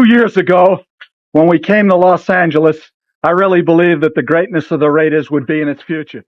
2 years ago, when we came to Los Angeles, I really believed that the greatness of the Raiders would be in its future.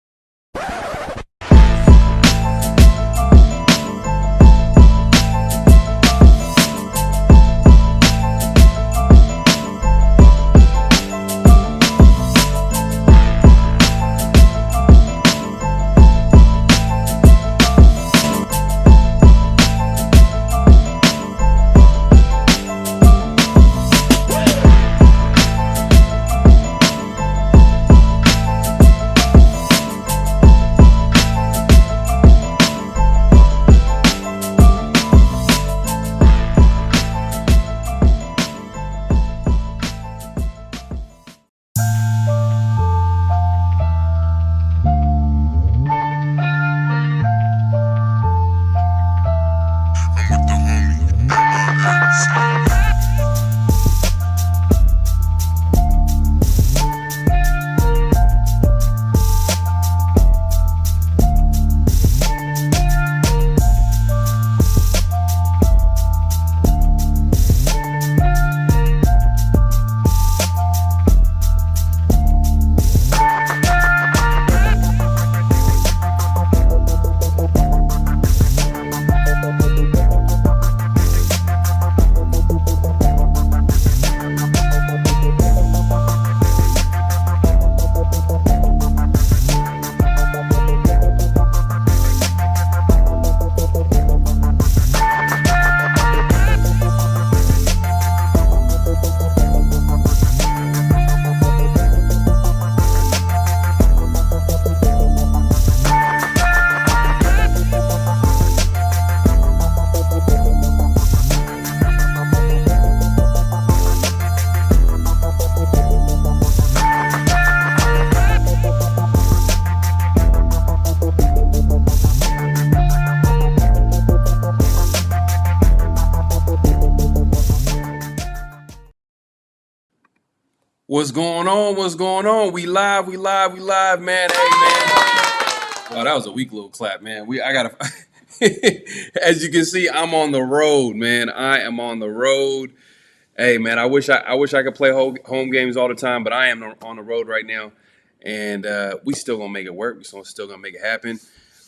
What's going on? What's going on? We live, man. Hey, man. Oh, that was a weak little clap, man. I gotta. As you can see, I'm on the road, man. I am on the road. Hey, man. I wish I could play home games all the time, but I am on the road right now, and we still gonna make it work. We still gonna make it happen.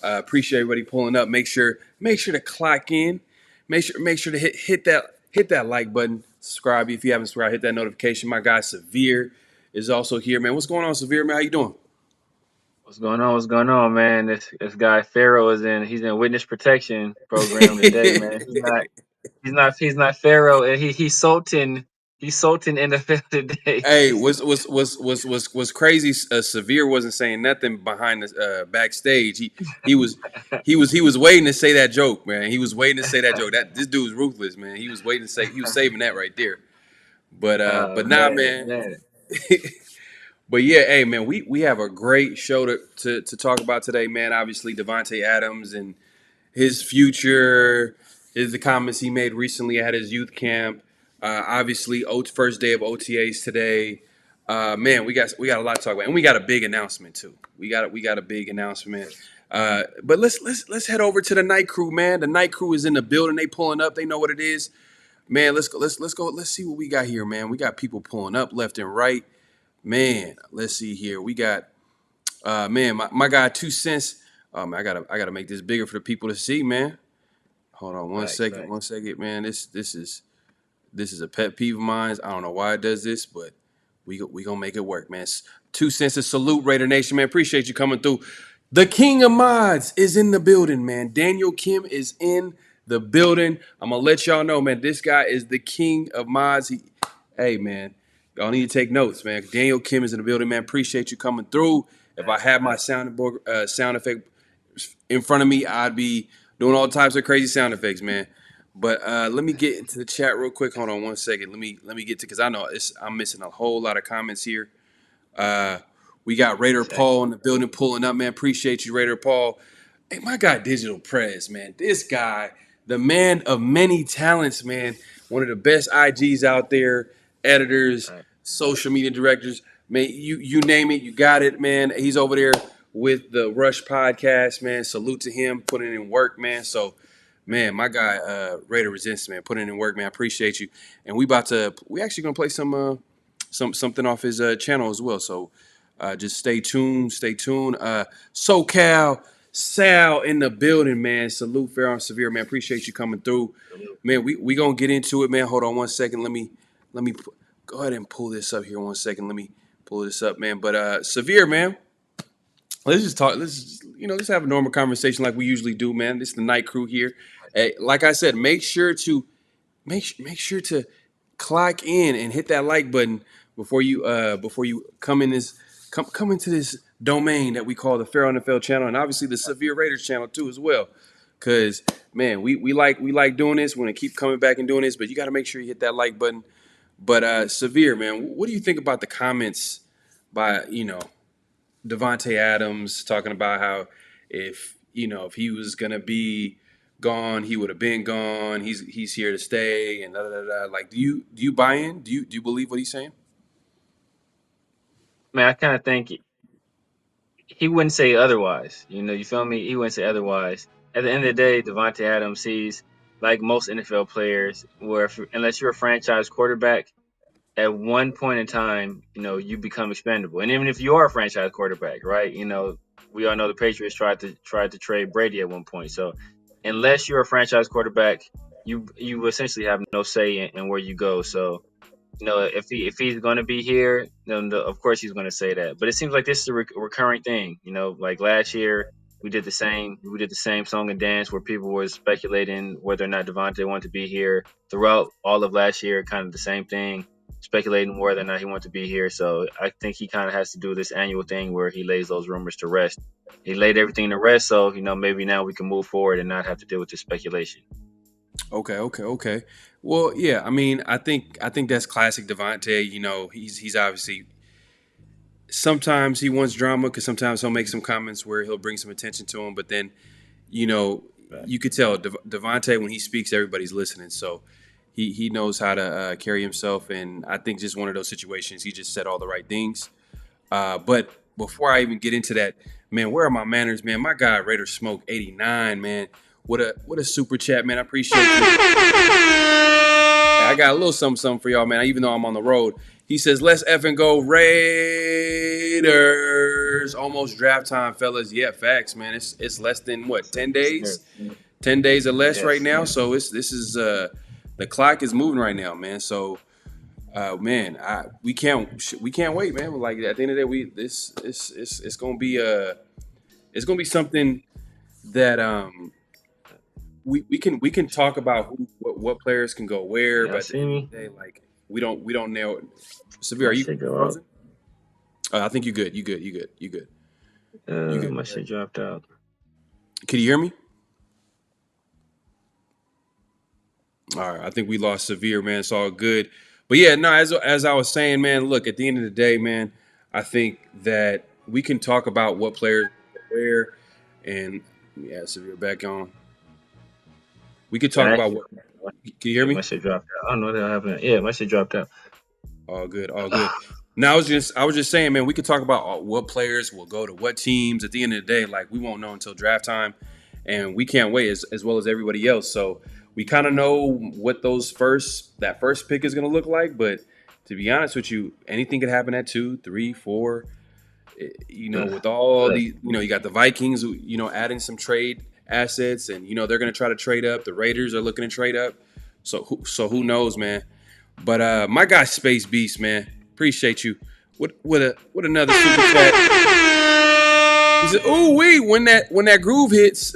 Appreciate everybody pulling up. Make sure to clock in. Make sure to hit that like button. Subscribe if you haven't subscribed. Hit that notification. My guy Severe is also here, man. What's going on, Severe, man? How you doing? What's going on, man? This guy Pharaoh he's in witness protection program today, man. He's not Pharaoh, and he's Sultan NFL today. Hey, was crazy. Severe wasn't saying nothing behind the backstage. He was waiting to say that joke, man. He was waiting to say that joke. This dude's ruthless, man. He was waiting to say, he was saving that right there. But nah, man. But yeah, hey, man, we have a great show to talk about today, man. Obviously, Davante Adams and his future, the comments he made recently at his youth camp. Obviously, first day of OTAs today. Man, we got a lot to talk about, and we got a big announcement too. We got a big announcement. But let's head over to the night crew, man. The night crew is in the building. They pulling up. They know what it is, man. Let's go. Let's go. Let's see what we got here, man. We got people pulling up left and right. Man, let's see here. We got, man, my guy 2 Cents. Man, I gotta make this bigger for the people to see, man. Hold on one second, man. This is a pet peeve of mine. I don't know why it does this, but we gonna make it work, man. 2 Cents to salute Raider Nation, man. Appreciate you coming through. The King of Mods is in the building, man. Daniel Kim is in the building. I'm gonna let y'all know, man. This guy is the King of Mods. Hey, man. Y'all need to take notes, man. Daniel Kim is in the building, man. Appreciate you coming through. If I had my sound effect in front of me, I'd be doing all types of crazy sound effects, man. But let me get into the chat real quick. Hold on one second. Let me get to, because I know I'm missing a whole lot of comments here. We got Raider Paul in the building pulling up, man. Appreciate you, Raider Paul. Hey, my guy Digital Prez, man. This guy, the man of many talents, man. One of the best IGs out there. Editors, social media directors, man, you name it, you got it, man. He's over there with the Rush podcast, man. Salute to him, putting in work, man. So, Man, my guy, Raider Resistance, man, putting in work, man. I appreciate you. And we actually gonna play something off his channel as well. So just stay tuned, stay tuned. SoCal Sal in the building, man. Salute Fair and Severe, man. Appreciate you coming through, man. We gonna get into it, man. Hold on 1 second. Let me go ahead and pull this up here 1 second. Let me pull this up, man. But Severe, man. Let's just talk. Let's have a normal conversation like we usually do, man. This is the night crew here. Hey, like I said, make sure to clock in and hit that like button before you come into this domain that we call the PharoahNFL channel, and obviously the Severe Raiders channel too as well. Cause man, we like doing this. We're gonna keep coming back and doing this, but you got to make sure you hit that like button. But Severe, man, what do you think about the comments by Davante Adams talking about how if he was gonna be gone, he would have been gone. He's here to stay, and da, da, da, da. Like, do you buy in? Do you believe what he's saying? Man, I kind of think he wouldn't say otherwise. You feel me? He wouldn't say otherwise. At the end of the day, Davante Adams sees, like most NFL players, where unless you're a franchise quarterback, at one point in time, you become expendable. And even if you are a franchise quarterback, right? We all know the Patriots tried to trade Brady at one point. So unless you're a franchise quarterback, you essentially have no say in where you go. So if he's going to be here, then of course he's going to say that. But it seems like this is a recurring thing. Like last year we did the same song and dance where people were speculating whether or not Davante wanted to be here. Throughout all of last year, kind of the same thing, speculating whether or not he wanted to be here. So I think he kind of has to do this annual thing where he lays those rumors to rest. He laid everything to rest, so maybe now we can move forward and not have to deal with this speculation. Okay. Well, yeah. I mean, I think that's classic Davante. He's obviously sometimes he wants drama because sometimes he'll make some comments where he'll bring some attention to him, but then you could tell Davante when he speaks, everybody's listening. So he knows how to carry himself, and I think just one of those situations, he just said all the right things. But before I even get into that, man, where are my manners, man? My guy Raider Smoke 89, man. What a super chat, man. I appreciate you. I got a little something for y'all, man. Even though I'm on the road, he says, "Let's effing go Raiders! Almost draft time, fellas." Yeah, facts, man. It's less than what 10 days, 10 days or less right now. So the clock is moving right now, man. So, man, we can't wait, man. Like at the end of the day, it's gonna be something that we can talk about what players can go where, but at the end of the day, like we don't nail it. Severe, are you frozen? I think you're good. You good. My shit dropped out. Can you hear me? All right, I think we lost Severe, man. It's all good. But yeah, no, as I was saying, man, look, at the end of the day, man, I think that we can talk about what players where, and yeah, Severe back on. We could talk about what. Can you hear me? My shit dropped out. I don't know what happened. Yeah, my shit dropped out. All good. Now I was just saying, man, we could talk about what players will go to what teams. At the end of the day, like we won't know until draft time, and we can't wait as well as everybody else. So we kind of know what that first pick is going to look like. But to be honest with you, anything could happen at 2, 3, 4. With all these, you got the Vikings, adding some trade assets, and they're going to try to trade up. The Raiders are looking to trade up. So who knows, man? But my guy Space Beast, man, appreciate you. What another super chat. He said, "Ooh wee, when that groove hits."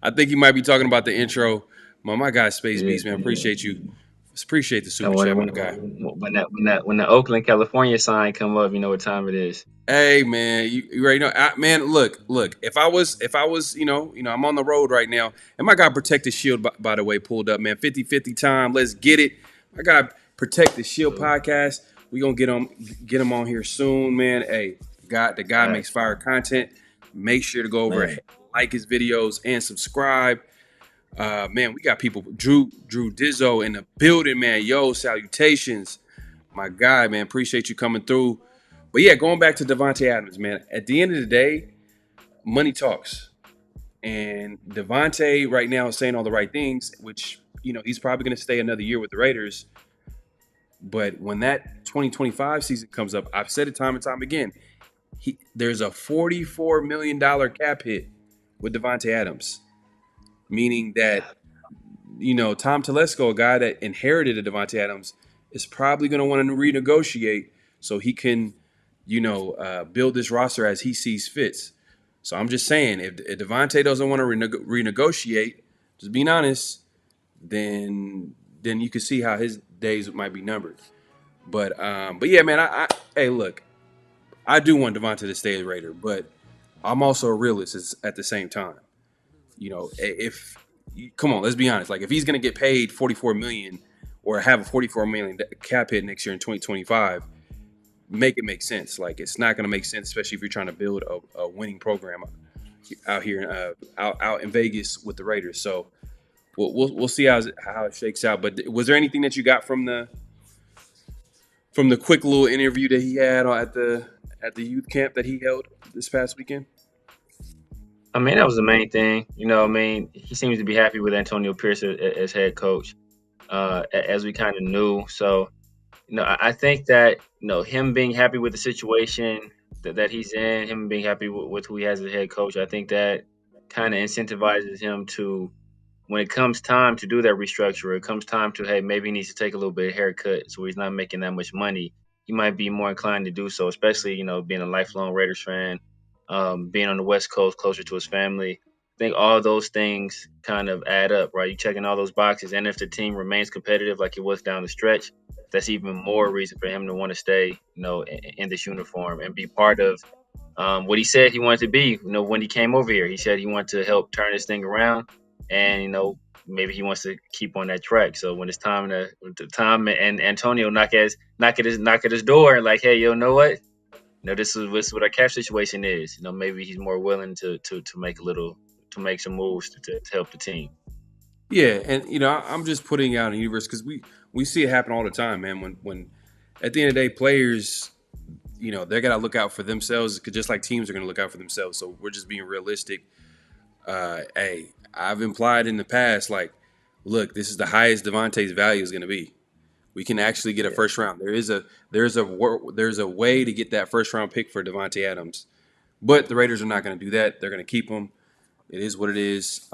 I think he might be talking about the intro. My guy Space Beast, man, appreciate you. Appreciate the super chat, my guy. When the Oakland, California sign come up, you know what time it is. Hey, man, you already know. Man, look. If I was, I'm on the road right now, and my guy Protect the Shield, by the way, pulled up, man. 50-50 time. Let's get it. My guy Protect the Shield podcast. We gonna get him on here soon, man. Hey, the guy makes fire content. Make sure to go over and like his videos and subscribe. Man, we got people. Drew Dizzo in the building, man. Yo, salutations, my guy, man. Appreciate you coming through. But yeah, going back to Davante Adams, man. At the end of the day, money talks. And Davante right now is saying all the right things, which, he's probably going to stay another year with the Raiders. But when that 2025 season comes up, I've said it time and time again, there's a $44 million cap hit with Davante Adams, meaning that, Tom Telesco, a guy that inherited a Davante Adams, is probably going to want to renegotiate so he can, build this roster as he sees fits. So I'm just saying, if Davante doesn't want to renegotiate, just being honest, then you can see how his days might be numbered. But yeah, man, hey, look, I do want Davante to stay a Raider, but I'm also a realist at the same time. If come on, let's be honest. Like, if he's going to get paid $44 million or have a $44 million cap hit next year in 2025, make it make sense. Like, it's not going to make sense, especially if you're trying to build a winning program out here out in Vegas with the Raiders. So we'll see how it shakes out. But was there anything that you got from the quick little interview that he had at the youth camp that he held this past weekend? I mean, that was the main thing. He seems to be happy with Antonio Pierce as head coach, as we kind of knew. So, I think that, him being happy with the situation that he's in, him being happy with who he has as head coach, I think that kind of incentivizes him to, when it comes time to do that restructure, it comes time to, hey, maybe he needs to take a little bit of haircut so he's not making that much money. He might be more inclined to do so, especially, being a lifelong Raiders fan, being on the West Coast, closer to his family. I think all those things kind of add up, right? You're checking all those boxes. And if the team remains competitive like it was down the stretch, that's even more reason for him to want to stay, in this uniform and be part of what he said he wanted to be. When he came over here, he said he wanted to help turn this thing around, and maybe he wants to keep on that track. So when it's time and Antonio knock at his door, like, hey, you know what? This is what our cap situation is. Maybe he's more willing to make some moves to help the team. Yeah, and I'm just putting out in the universe because we see it happen all the time, man. When at the end of the day, players, they gotta look out for themselves, because just like teams are gonna look out for themselves. So we're just being realistic. Hey, I've implied in the past, like, look, this is the highest Davante's value is gonna be. We can actually get a first round. There's a way to get that first round pick for Davante Adams, but the Raiders are not going to do that. They're going to keep him. It is what it is.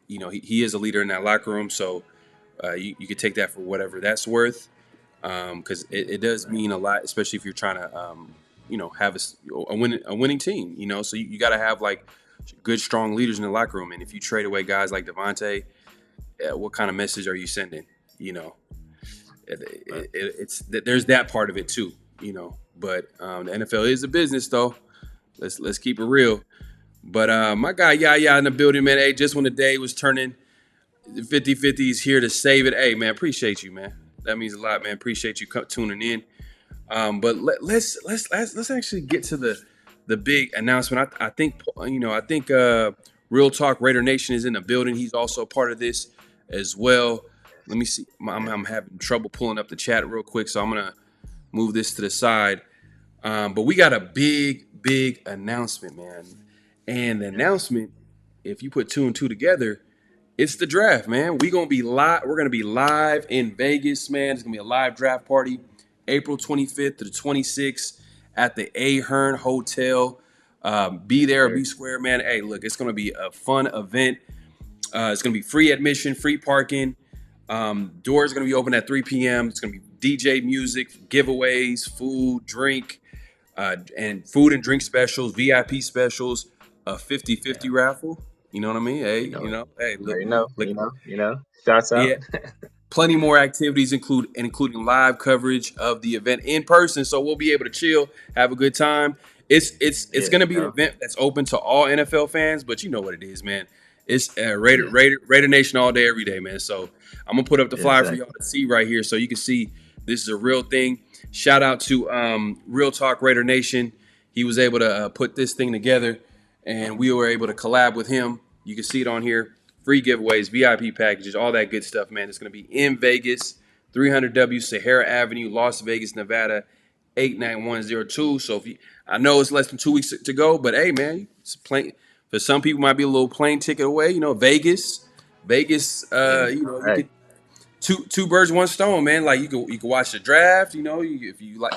He is a leader in that locker room, so you could take that for whatever that's worth, because it does mean a lot, especially if you're trying to have a winning team. So you got to have, like, good, strong leaders in the locker room. And if you trade away guys like Davante, what kind of message are you sending? There's that part of it too, But the NFL is a business, though. Let's keep it real. But my guy Yaya in the building, man. Hey, just when the day was turning 50-50, he's here to save it. Hey, man, appreciate you, man. That means a lot, man. Appreciate you tuning in. But let's actually get to the big announcement. I think Real Talk Raider Nation is in the building. He's also a part of this as well. Let me see. I'm having trouble pulling up the chat real quick, so I'm going to move this to the side. But we got a big announcement, man. And the announcement, if you put two and two together, it's the draft, man. We're going to be live in Vegas, man. It's going to be a live draft party, April 25th to the 26th at the Ahern Hotel. Be there, be square, man. Hey, look, it's going to be a fun event. It's going to be free admission, free parking. Doors are going to be open at 3 p.m. It's going to be DJ music, giveaways, food, drink, and food and drink specials, VIP specials, a 50-50 raffle. You know what I mean? Hey, hey, look, Shouts out. Yeah. Plenty more activities including live coverage of the event in person, so we'll be able to chill, have a good time. It's going to be an event that's open to all NFL fans, but you know what it is, man. It's Raider Nation all day, every day, man. So I'm going to put up the flyer for y'all to see right here so you can see this is a real thing. Shout out to Real Talk Raider Nation. He was able to put this thing together, and we were able to collab with him. You can see it on here. Free giveaways, VIP packages, all that good stuff, man. It's going to be in Vegas, 300W Sahara Avenue, Las Vegas, Nevada, 89102. So I know it's less than 2 weeks to go, but hey, man, it's because some people might be a little plane ticket away. You know, Vegas. You Right. could two birds, one stone, man. Like you can watch the draft. You know, if you like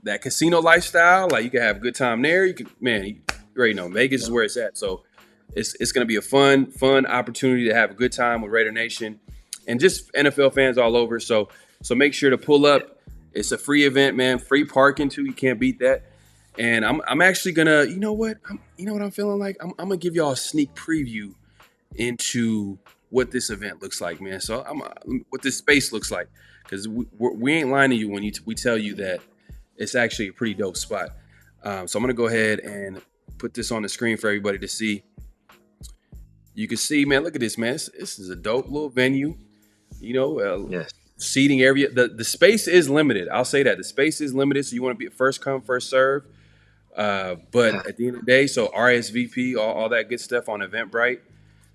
that casino lifestyle, like you can have a good time there. You already know Vegas is where it's at. So it's gonna be a fun opportunity to have a good time with Raider Nation and just NFL fans all over. So make sure to pull up. It's a free event, man. Free parking too. You can't beat that. And I'm actually gonna, you know what I'm feeling like. I'm gonna give y'all a sneak preview into what this event looks like, man. So what this space looks like, because we ain't lying to you when we tell you that it's actually a pretty dope spot. So I'm gonna go ahead and put this on the screen for everybody to see. You can see, man. Look at this, man. This is a dope little venue. You know, Yes. seating area. The space is limited. I'll say that the space is limited. So you want to be first come, first serve. But at the end of the day, so RSVP, all that good stuff on Eventbrite.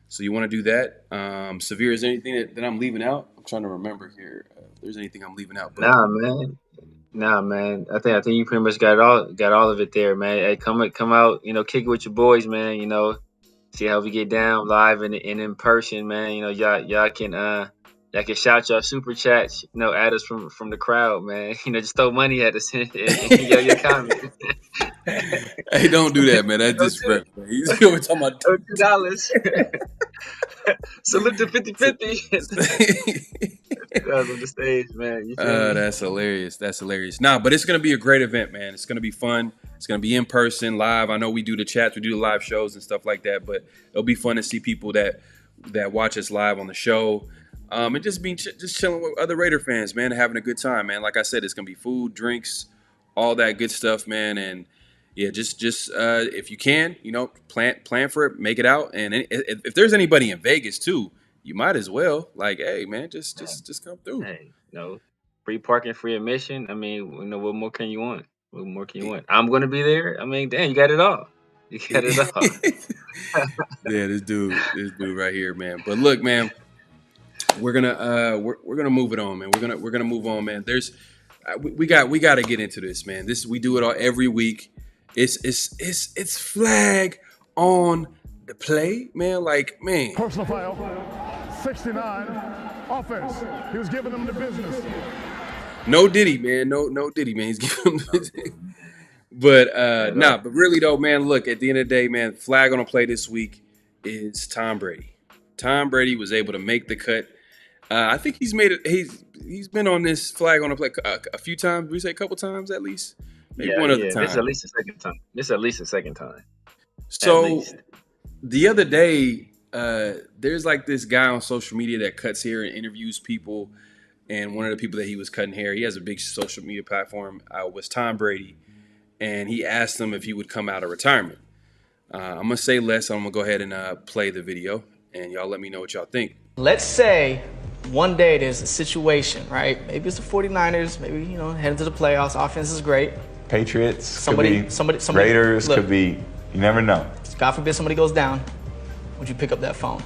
So you want to do that. Severe, is there anything that I'm leaving out? I'm trying to remember here. If there's anything I'm leaving out. But Nah, man. I think you pretty much got all of it there, man. Hey, come out, kick it with your boys, man. See how we get down live and in person, man. Y'all can shout your super chats, at us from the crowd, man. Just throw money at us in your comments. Hey, don't do that, man. That's disrespectful. We're talking about $2. Salute to 50-50. That's on the stage, man. You feel me? That's hilarious. That's hilarious. Nah, but it's gonna be a great event, man. It's gonna be fun. It's gonna be in person, live. I know we do the chats, we do the live shows and stuff like that, but it'll be fun to see people that watch us live on the show. And just chilling with other Raider fans, man, and having a good time, man. Like I said, it's gonna be food, drinks, all that good stuff, man. And yeah, just if you can, plan for it, make it out. And if there's anybody in Vegas too, you might as well. Like, hey, man, just come through. Hey, free parking, free admission. I mean, what more can you want? What more can you want? I'm gonna be there. I mean, damn, you got it all. You got it all. Yeah, this dude right here, man. But look, man, we're gonna move it on, man. We're gonna move on, man. There's we got to get into this, man. We do it all every week. It's flag on the play, man. Like, man. Personal foul, 69, offense. He was giving them the business. No Diddy, man. No Diddy, man. He's giving them the But but really though, man, look, at the end of the day, man, flag on the play this week is Tom Brady. Tom Brady was able to make the cut. I think he's made it. He's been on this flag on the play a few times. We say a couple times at least. Maybe one other time. This is at least the second time. So the other day, there's like this guy on social media that cuts hair and interviews people. And one of the people that he was cutting hair, he has a big social media platform, was Tom Brady. And he asked him if he would come out of retirement. I'm going to say less. I'm going to go ahead and play the video. And y'all let me know what y'all think. Let's say one day there's a situation, right? Maybe it's the 49ers, maybe, heading to the playoffs. Offense is great. Patriots, somebody, Raiders, look, could be, you never know. God forbid somebody goes down. Would you pick up that phone?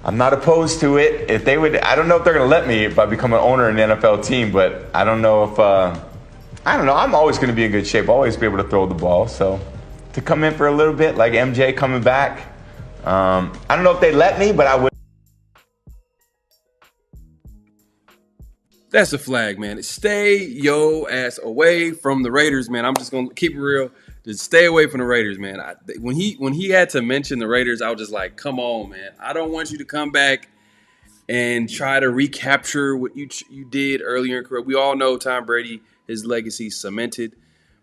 I'm not opposed to it. If they would, I don't know if they're going to let me if I become an owner in the NFL team, but I don't know if, I don't know. I'm always going to be in good shape, always be able to throw the ball. So to come in for a little bit, like MJ coming back, I don't know if they let me, but I would. That's a flag, man. Stay yo ass away from the Raiders, man. I'm just gonna keep it real. Just stay away from the Raiders, man. When he had to mention the Raiders, I was just like, come on, man. I don't want you to come back and try to recapture what you did earlier in career. We all know Tom Brady, his legacy cemented.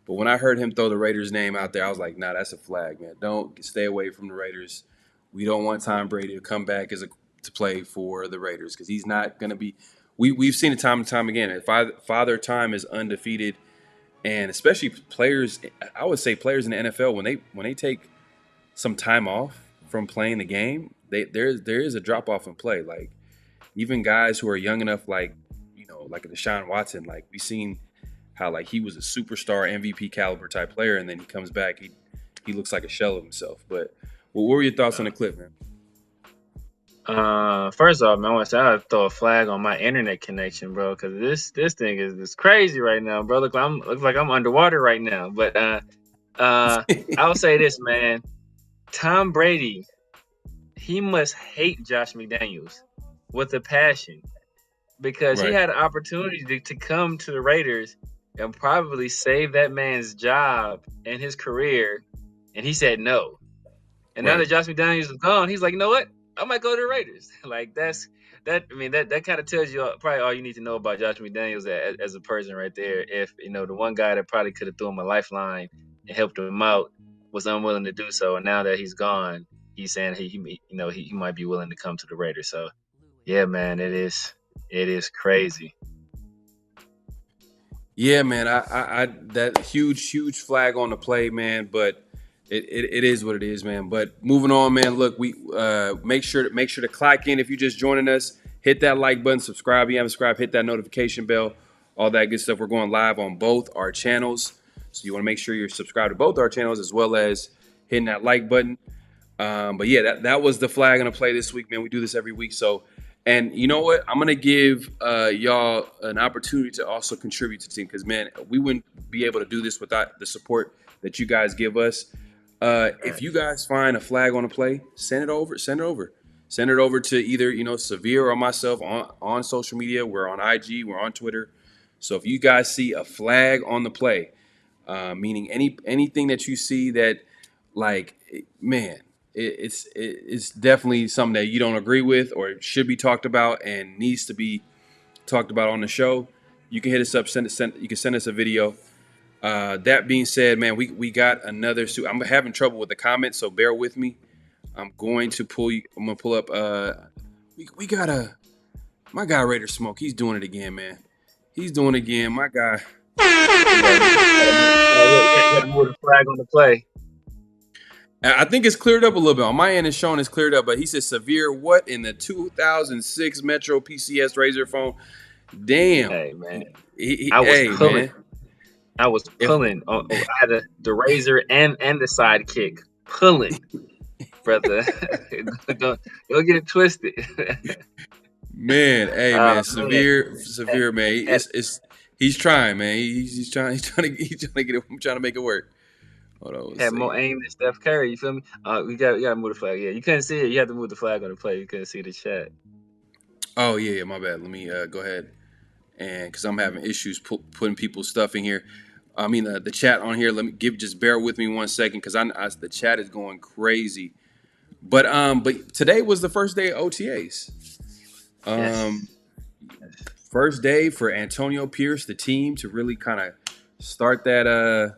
But when I heard him throw the Raiders name out there, I was like, nah, that's a flag, man. Don't stay away from the Raiders. We don't want Tom Brady to come back to play for the Raiders because he's not gonna be. We've seen it time and time again. Father Time is undefeated, and especially players. I would say players in the NFL when they take some time off from playing the game, there is a drop off in play. Like even guys who are young enough, like a Deshaun Watson, like we've seen how like he was a superstar MVP caliber type player, and then he comes back, he looks like a shell of himself. But what were your thoughts on the clip, man? First off, man, I want to say I throw a flag on my internet connection, bro, because this thing is crazy right now, bro. Looks like I'm underwater right now. But I'll say this, man. Tom Brady, he must hate Josh McDaniels with a passion because he Right. had an opportunity to come to the Raiders and probably save that man's job and his career, and he said no. And now that Right. Josh McDaniels is gone, he's like, you know what? I might go to the Raiders. Like that kind of tells you probably all you need to know about Josh McDaniels as a person right there. If the one guy that probably could have thrown him a lifeline and helped him out was unwilling to do so, and now that he's gone, he's saying he might be willing to come to the Raiders. So yeah, man, it is crazy. Yeah, man. I that huge flag on the play, man. But it is what it is, man. But moving on, man. Look, we make sure to clock in if you're just joining us. Hit that like button, subscribe. If you haven't subscribed, hit that notification bell, all that good stuff. We're going live on both our channels, so you want to make sure you're subscribed to both our channels as well as hitting that like button. But yeah, that was the flag on the play this week, man. We do this every week, so. And you know what? I'm gonna give y'all an opportunity to also contribute to the team because, man, we wouldn't be able to do this without the support that you guys give us. If you guys find a flag on a play, send it over. Send it over to either Severe or myself on social media. We're on IG. We're on Twitter. So if you guys see a flag on the play, meaning anything that you see that, like, man. It's definitely something that you don't agree with or should be talked about and needs to be talked about on the show. You can hit us up. You can send us a video. That being said, man, we got another suit. I'm having trouble with the comments, so bear with me. I'm gonna pull up. We got my guy Raider Smoke. He's doing it again, man. He's doing it again. My guy. You got to move the flag on the play. I think it's cleared up a little bit. On my end, it's showing it's cleared up, but he says Severe. What in the 2006 Metro PCS Razor phone? Damn. Hey man, I was pulling. Man. I was pulling. I had the razor and the sidekick pulling, brother. don't get it twisted. Man, man, severe, man. He's trying, man. He's trying to get it. I'm trying to make it work. Hold on. Had more aim than Steph Curry. You feel me? We got to move the flag. Yeah, you couldn't see it. You had to move the flag on the play. You couldn't see the chat. Oh yeah, my bad. Let me go ahead and because I'm having issues putting people's stuff in here. I mean the chat on here. Just bear with me 1 second because the chat is going crazy. But today was the first day of OTAs. Yes. First day for Antonio Pierce, the team, to really kind of start that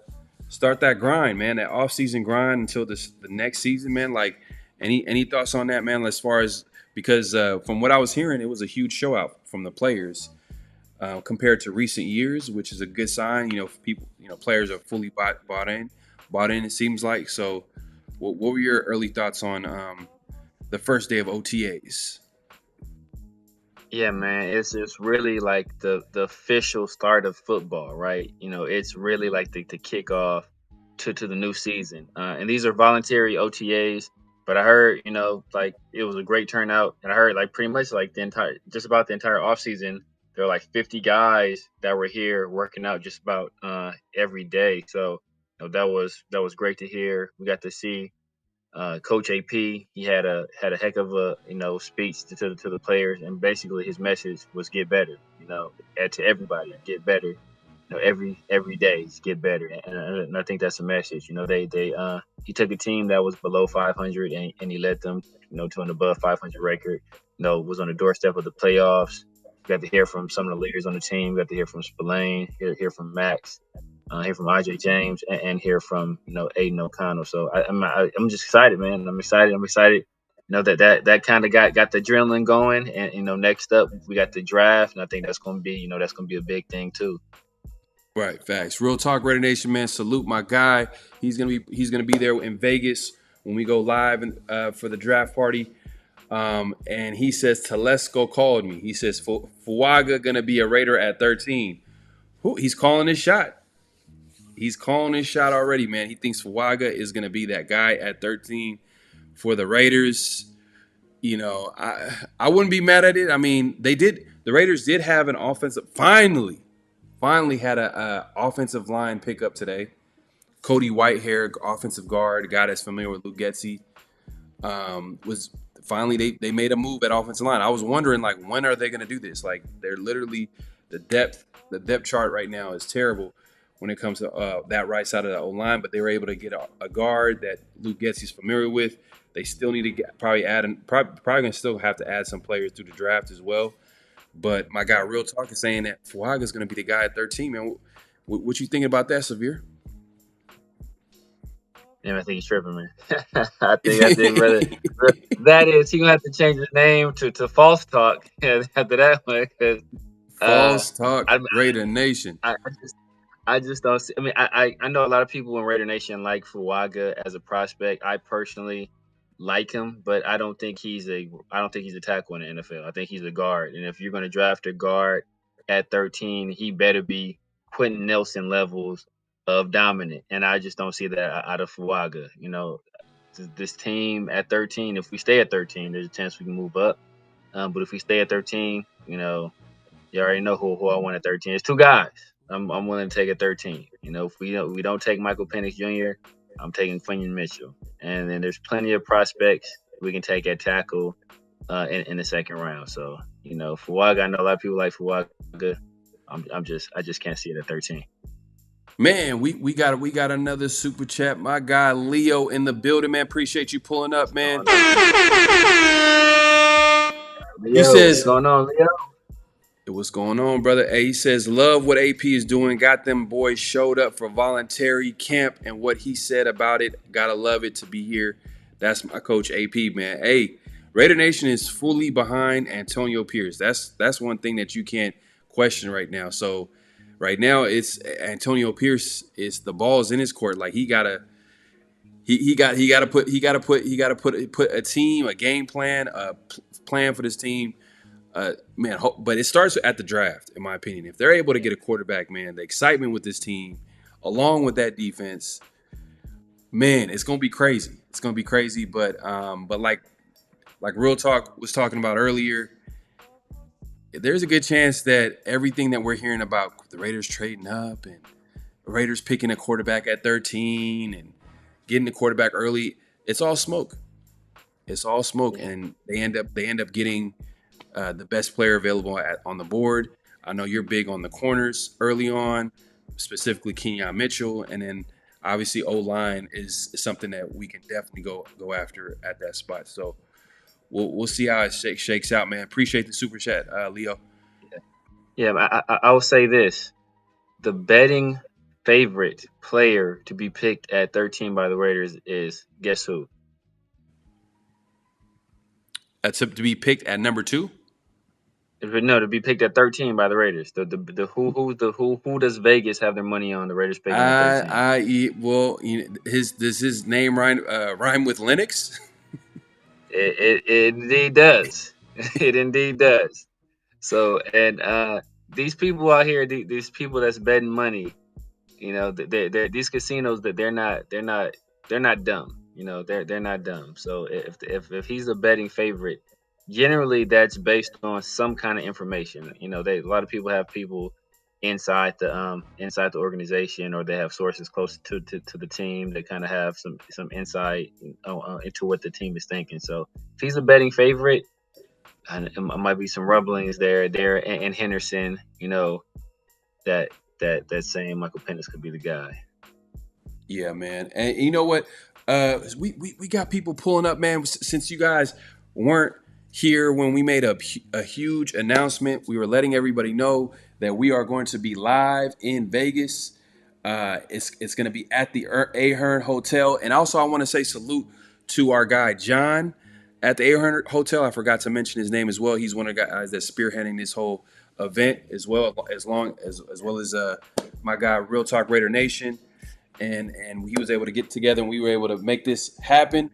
grind, man, that off-season grind until the next season, man. Like, any thoughts on that, man? As far as because from what I was hearing, it was a huge show out from the players compared to recent years, which is a good sign. People, players are fully bought in. It seems like. So, what were your early thoughts on the first day of OTAs? Yeah, man, it's just really like the official start of football, right? It's really like the kickoff to the new season. And these are voluntary OTAs, but I heard, like it was a great turnout, and I heard like pretty much like just about the entire offseason, there were like 50 guys that were here working out just about every day. So that was great to hear. We got to see Coach AP. He had a heck of a speech to the players, and basically his message was get better. To everybody, get better. Every day, get better, and I think that's a message. He took a team that was below 500 and he led them to an above 500 record. Was on the doorstep of the playoffs. Got to hear from some of the leaders on the team. Got to hear from Spillane. Hear from Max. Hear from IJ James and hear from Aiden O'Connell. So I'm just excited, man. I'm excited. That kind of got the adrenaline going. And next up we got the draft, and I think that's gonna be a big thing too. Right, facts. Real talk, Raider Nation, man. Salute my guy. He's gonna be there in Vegas when we go live for the draft party. And he says Telesco called me. He says Fuaga gonna be a Raider at 13. He's calling his shot. He's calling his shot already, man. He thinks Fuaga is going to be that guy at 13 for the Raiders. I wouldn't be mad at it. I mean, the Raiders did have an offensive, finally had an offensive line pickup today. Cody Whitehair, offensive guard, a guy that's familiar with Luke Getsy, was finally they made a move at offensive line. I was wondering, like, when are they going to do this? Like, they're literally the depth chart right now is terrible when it comes to that right side of the O-line, but they were able to get a guard that Luke Getsy's familiar with. They still need to probably going to still have to add some players through the draft as well. But my guy Real Talk is saying that Fuaga is going to be the guy at 13, man. What you thinking about that, Severe? Yeah, I think he's tripping, man. I think, brother. That is, he gonna have to change his name to False Talk after that one. Cause, False Talk, Raider Nation. I just don't see. I mean, I know a lot of people in Raider Nation like Fuaga as a prospect. I personally like him, but I don't think he's a tackle in the NFL. I think he's a guard, and if you're gonna draft a guard at 13, he better be Quentin Nelson levels of dominant, and I just don't see that out of Fuaga. You know, this team at 13, if we stay at 13, there's a chance we can move up. But if we stay at 13, you know, you already know who I want at 13. It's two guys. I'm willing to take at 13. You know, if we don't take Michael Penix Jr., I'm taking Quentin Mitchell, and then there's plenty of prospects we can take at tackle in the second round. So, you know, Fuaga, I know a lot of people like Fuaga. I just can't see it at 13. Man, we got another super chat. My guy Leo in the building, man. Appreciate you pulling up, man. Leo, what's going on, Leo? What's going on, brother? Hey, he says, love what AP is doing. Got them boys showed up for voluntary camp, and what he said about it. Gotta love it to be here. That's my coach AP, man. Hey, Raider Nation is fully behind Antonio Pierce. That's one thing that you can't question right now. So right now it's Antonio Pierce. It's the ball's in his court. Like he gotta put a team, a game plan, a plan for this team. Man, but it starts at the draft, in my opinion. If they're able to get a quarterback, man, the excitement with this team, along with that defense, man, it's gonna be crazy. It's gonna be crazy. But like Real Talk was talking about earlier, there's a good chance that everything that we're hearing about the Raiders trading up and the Raiders picking a quarterback at 13 and getting the quarterback early, it's all smoke. It's all smoke, and they end up getting the best player available on the board. I know you're big on the corners early on, specifically Kenyon Mitchell, and then obviously O-line is something that we can definitely go after at that spot. So we'll see how it shakes out, man. Appreciate the super chat, Leo. Yeah, I will say this: the betting favorite player to be picked at 13 by the Raiders is guess who? To be picked at number 2. No, to be picked at 13 by the Raiders. Who does Vegas have their money on? The Raiders picking at 13. Does his name rhyme with Linux? It indeed does. It indeed does. So, and these people out here, these people that's betting money, you know, these casinos that they're not dumb. You know, they're not dumb. So if he's a betting favorite, generally that's based on some kind of information. You know, a lot of people have people inside the organization, or they have sources close to the team that kind of have some insight into what the team is thinking. So if he's a betting favorite, and it might be some rumblings there and Henderson, you know, that saying Michael Penix could be the guy. Yeah, man. And you know what? We got people pulling up, man. Since you guys weren't here when we made a huge announcement, we were letting everybody know that we are going to be live in Vegas. It's going to be at the Ahern Hotel. And also I want to say salute to our guy, John, at the Ahern Hotel. I forgot to mention his name as well. He's one of the guys that's spearheading this whole event as well as my guy, Real Talk Raider Nation. And he was able to get together, and we were able to make this happen.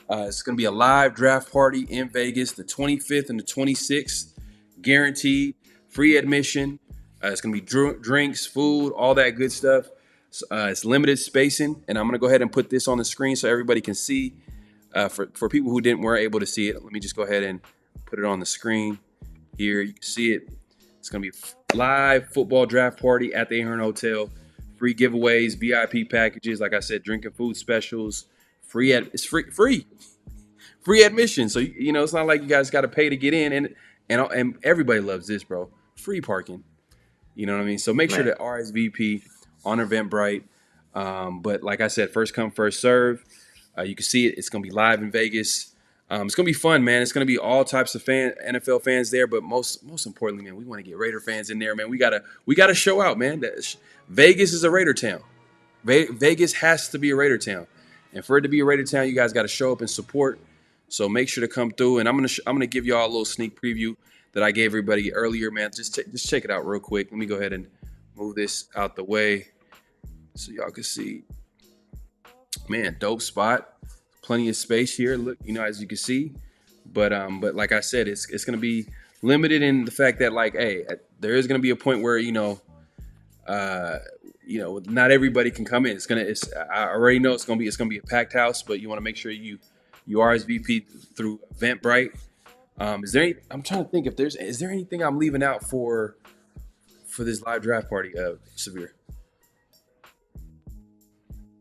It's going to be a live draft party in Vegas, the 25th and the 26th, guaranteed, free admission. It's going to be drinks, food, all that good stuff. It's limited spacing, and I'm going to go ahead and put this on the screen so everybody can see. For people who weren't able to see it, let me just go ahead and put it on the screen here. You can see it. It's going to be live football draft party at the Ahern Hotel. free giveaways, VIP packages. Like I said, drinking food specials, it's free admission. So it's not like you guys got to pay to get in, and everybody loves this, bro. Free parking. You know what I mean? So make sure to RSVP on Eventbrite. But like I said, first come, first serve. You can see it. It's going to be live in Vegas. It's going to be fun, man. It's going to be all types of NFL fans there. But most importantly, man, we want to get Raider fans in there, man. We gotta show out, man. Vegas is a Raider town. Vegas has to be a Raider town. And for it to be a Raider town, you guys got to show up and support. So make sure to come through. And I'm gonna give y'all a little sneak preview that I gave everybody earlier, man. Just check it out real quick. Let me go ahead and move this out the way so y'all can see. Man, dope spot. Plenty of space here. Look, as you can see. But like I said, it's gonna be limited in the fact that, like, hey, there is gonna be a point where not everybody can come in. I already know it's gonna be a packed house, but you want to make sure you RSVP through Eventbrite. I'm trying to think is there anything I'm leaving out for this live draft party, Severe?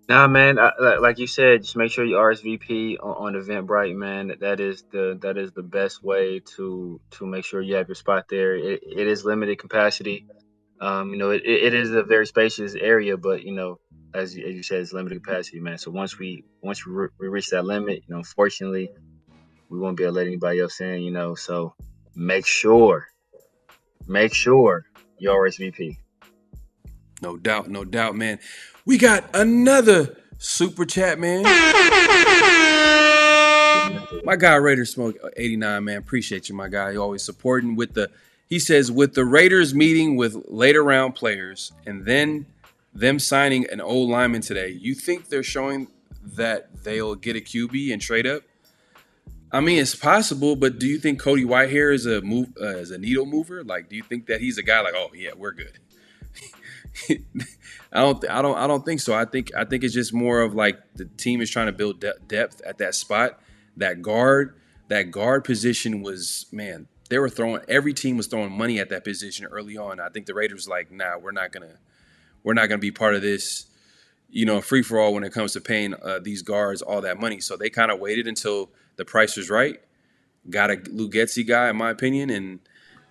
Nah, man. Like you said, just make sure you RSVP on Eventbrite, man. That is the best way to make sure you have your spot there. It is limited capacity. It is a very spacious area, but as you said, it's limited capacity, man. So once we reach that limit, unfortunately, we won't be able to let anybody else in. So make sure you RSVP. No doubt, man. We got another super chat, man. My guy Raider Smoke 89, man. Appreciate you, my guy. You always supporting he says, with the Raiders meeting with later round players and then them signing an old lineman today, you think they're showing that they'll get a QB and trade up? I mean, it's possible, but do you think Cody Whitehair is a needle mover? Like, do you think that he's a guy like, oh yeah, we're good? I don't think so. I think it's just more of like the team is trying to build depth at that spot. That guard position was, man, every team was throwing money at that position early on. I think the Raiders were like, nah, we're not gonna be part of this, free for all when it comes to paying these guards all that money. So they kind of waited until the price was right, got a Lou Getsy guy, in my opinion, and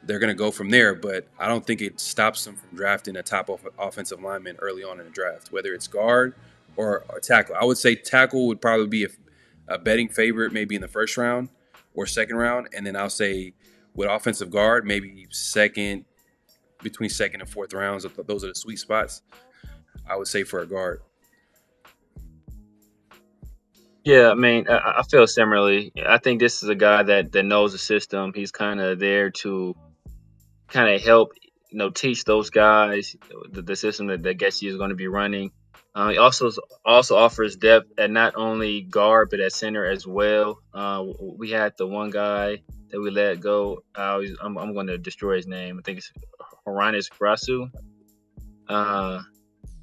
they're going to go from there. But I don't think it stops them from drafting a top offensive lineman early on in the draft, whether it's guard or tackle. I would say tackle would probably be a betting favorite maybe in the first round or second round. And then I'll say with offensive guard, maybe between second and fourth rounds. Those are the sweet spots, I would say, for a guard. Yeah, I mean, I feel similarly. I think this is a guy that knows the system. He's kind of there to kind of help, teach those guys the system that Getsy is going to be running. He also offers depth at not only guard but at center as well. We had the one guy that we let go. I'm going to destroy his name. I think it's Haranis Grasu.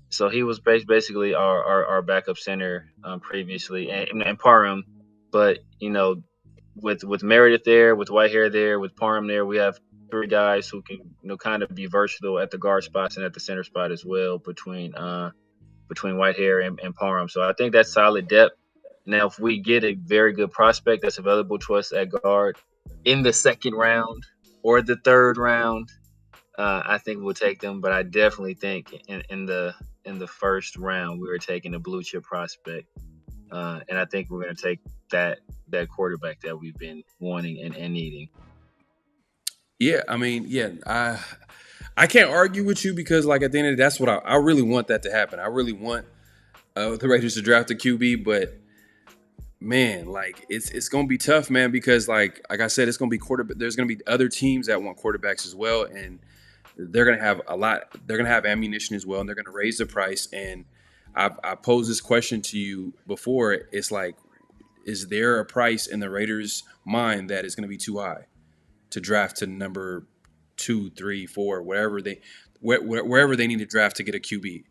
So he was basically our backup center previously, and Parham. But with Meredith there, with Whitehair there, with Parham there, we have three guys who can kind of be versatile at the guard spots and at the center spot as well between Whitehair and Parham. So I think that's solid depth. Now, if we get a very good prospect that's available to us at guard in the second round or the third round, I think we'll take them. But I definitely think in the first round we were taking a blue chip prospect, and I think we're going to take that quarterback that we've been wanting and needing. Yeah, I mean, yeah, I can't argue with you because, like, at the end of the day, that's what I really want that to happen. I really want the Raiders to draft a QB, but man, like, it's gonna be tough, man, because like I said, it's gonna be quarterback. There's gonna be other teams that want quarterbacks as well, and they're gonna have a lot. They're gonna have ammunition as well, and they're gonna raise the price. And I posed this question to you before. It's like, is there a price in the Raiders' mind that is gonna be too high to draft to number 2, 3, 4, wherever they need to draft to get a QB?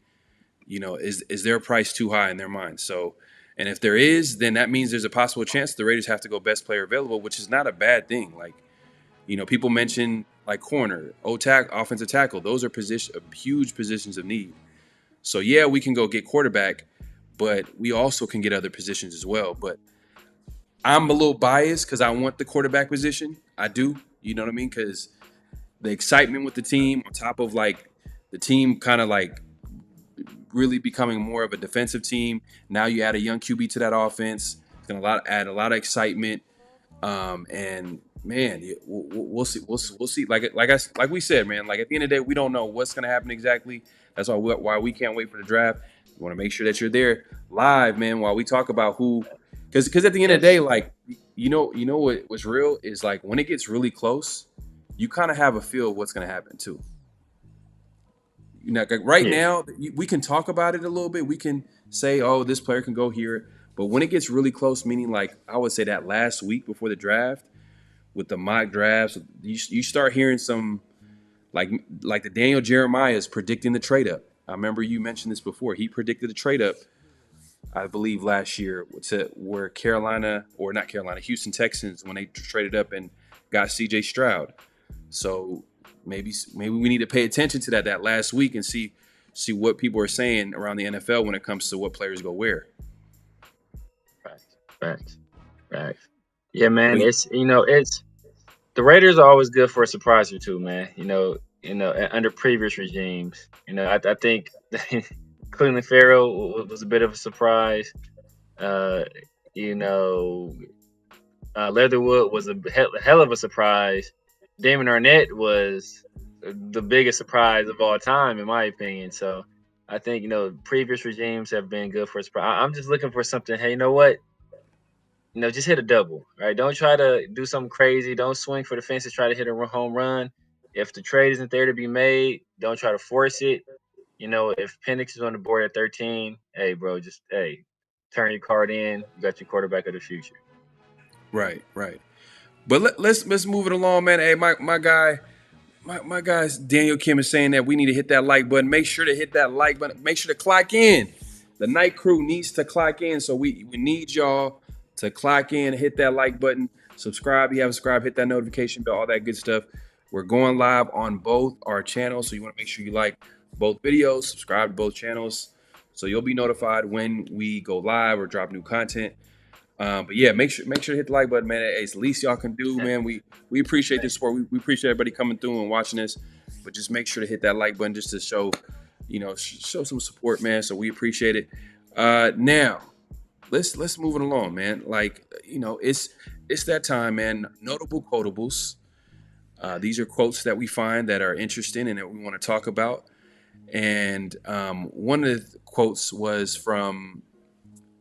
Is their price too high in their mind? So, and if there is, then that means there's a possible chance the Raiders have to go best player available, which is not a bad thing. Like, people mention like corner, offensive tackle. Those are huge positions of need. So yeah, we can go get quarterback, but we also can get other positions as well. But I'm a little biased because I want the quarterback position. I do. You know what I mean? Because the excitement with the team, on top of like the team kind of like really becoming more of a defensive team. Now you add a young QB to that offense. It's gonna add a lot of excitement. And man, we'll see. We'll see. Like we said, man. Like at the end of the day, we don't know what's gonna happen exactly. That's why we can't wait for the draft. We want to make sure that you're there live, man, while we talk about who. Because at the end of the day, like you know what's real is like when it gets really close, you kind of have a feel of what's gonna happen too. You know, like right now, we can talk about it a little bit. We can say, oh, this player can go here. But when it gets really close, meaning like I would say that last week before the draft, with the mock drafts, you start hearing some like the Daniel Jeremiah's predicting the trade up. I remember you mentioned this before. He predicted a trade up, I believe, last year to where Houston Texans, when they traded up and got C.J. Stroud. So maybe we need to pay attention to that last week and see what people are saying around the NFL when it comes to what players go where. Facts. Yeah, man. It's the Raiders are always good for a surprise or two, man. Under previous regimes. I think Cleveland Pharaoh was a bit of a surprise. Leatherwood was a hell of a surprise. Damon Arnett was the biggest surprise of all time, in my opinion. So I think, previous regimes have been good for a surprise. I'm just looking for something. Hey, you know what? Just hit a double, right? Don't try to do something crazy. Don't swing for the fences, try to hit a home run. If the trade isn't there to be made, don't try to force it. If Penix is on the board at 13, hey, bro, just, turn your card in. You got your quarterback of the future. Right. But let's move it along, man. Hey, my guy's Daniel Kim is saying that we need to hit that like button. Make sure to hit that like button. Make sure to clock in. The night crew needs to clock in, so we need y'all to clock in, hit that like button, subscribe. You haven't subscribed, hit that notification bell, all that good stuff. We're going live on both our channels, so you want to make sure you like both videos, subscribe to both channels, so you'll be notified when we go live or drop new content. But yeah, make sure to hit the like button, man. It's the least y'all can do, man. We appreciate this support. We appreciate everybody coming through and watching this. But just make sure to hit that like button just to show some support, man. So we appreciate it. Now, let's move it along, man. Like, it's that time, man. Notable quotables. These are quotes that we find that are interesting and that we want to talk about. And one of the quotes was from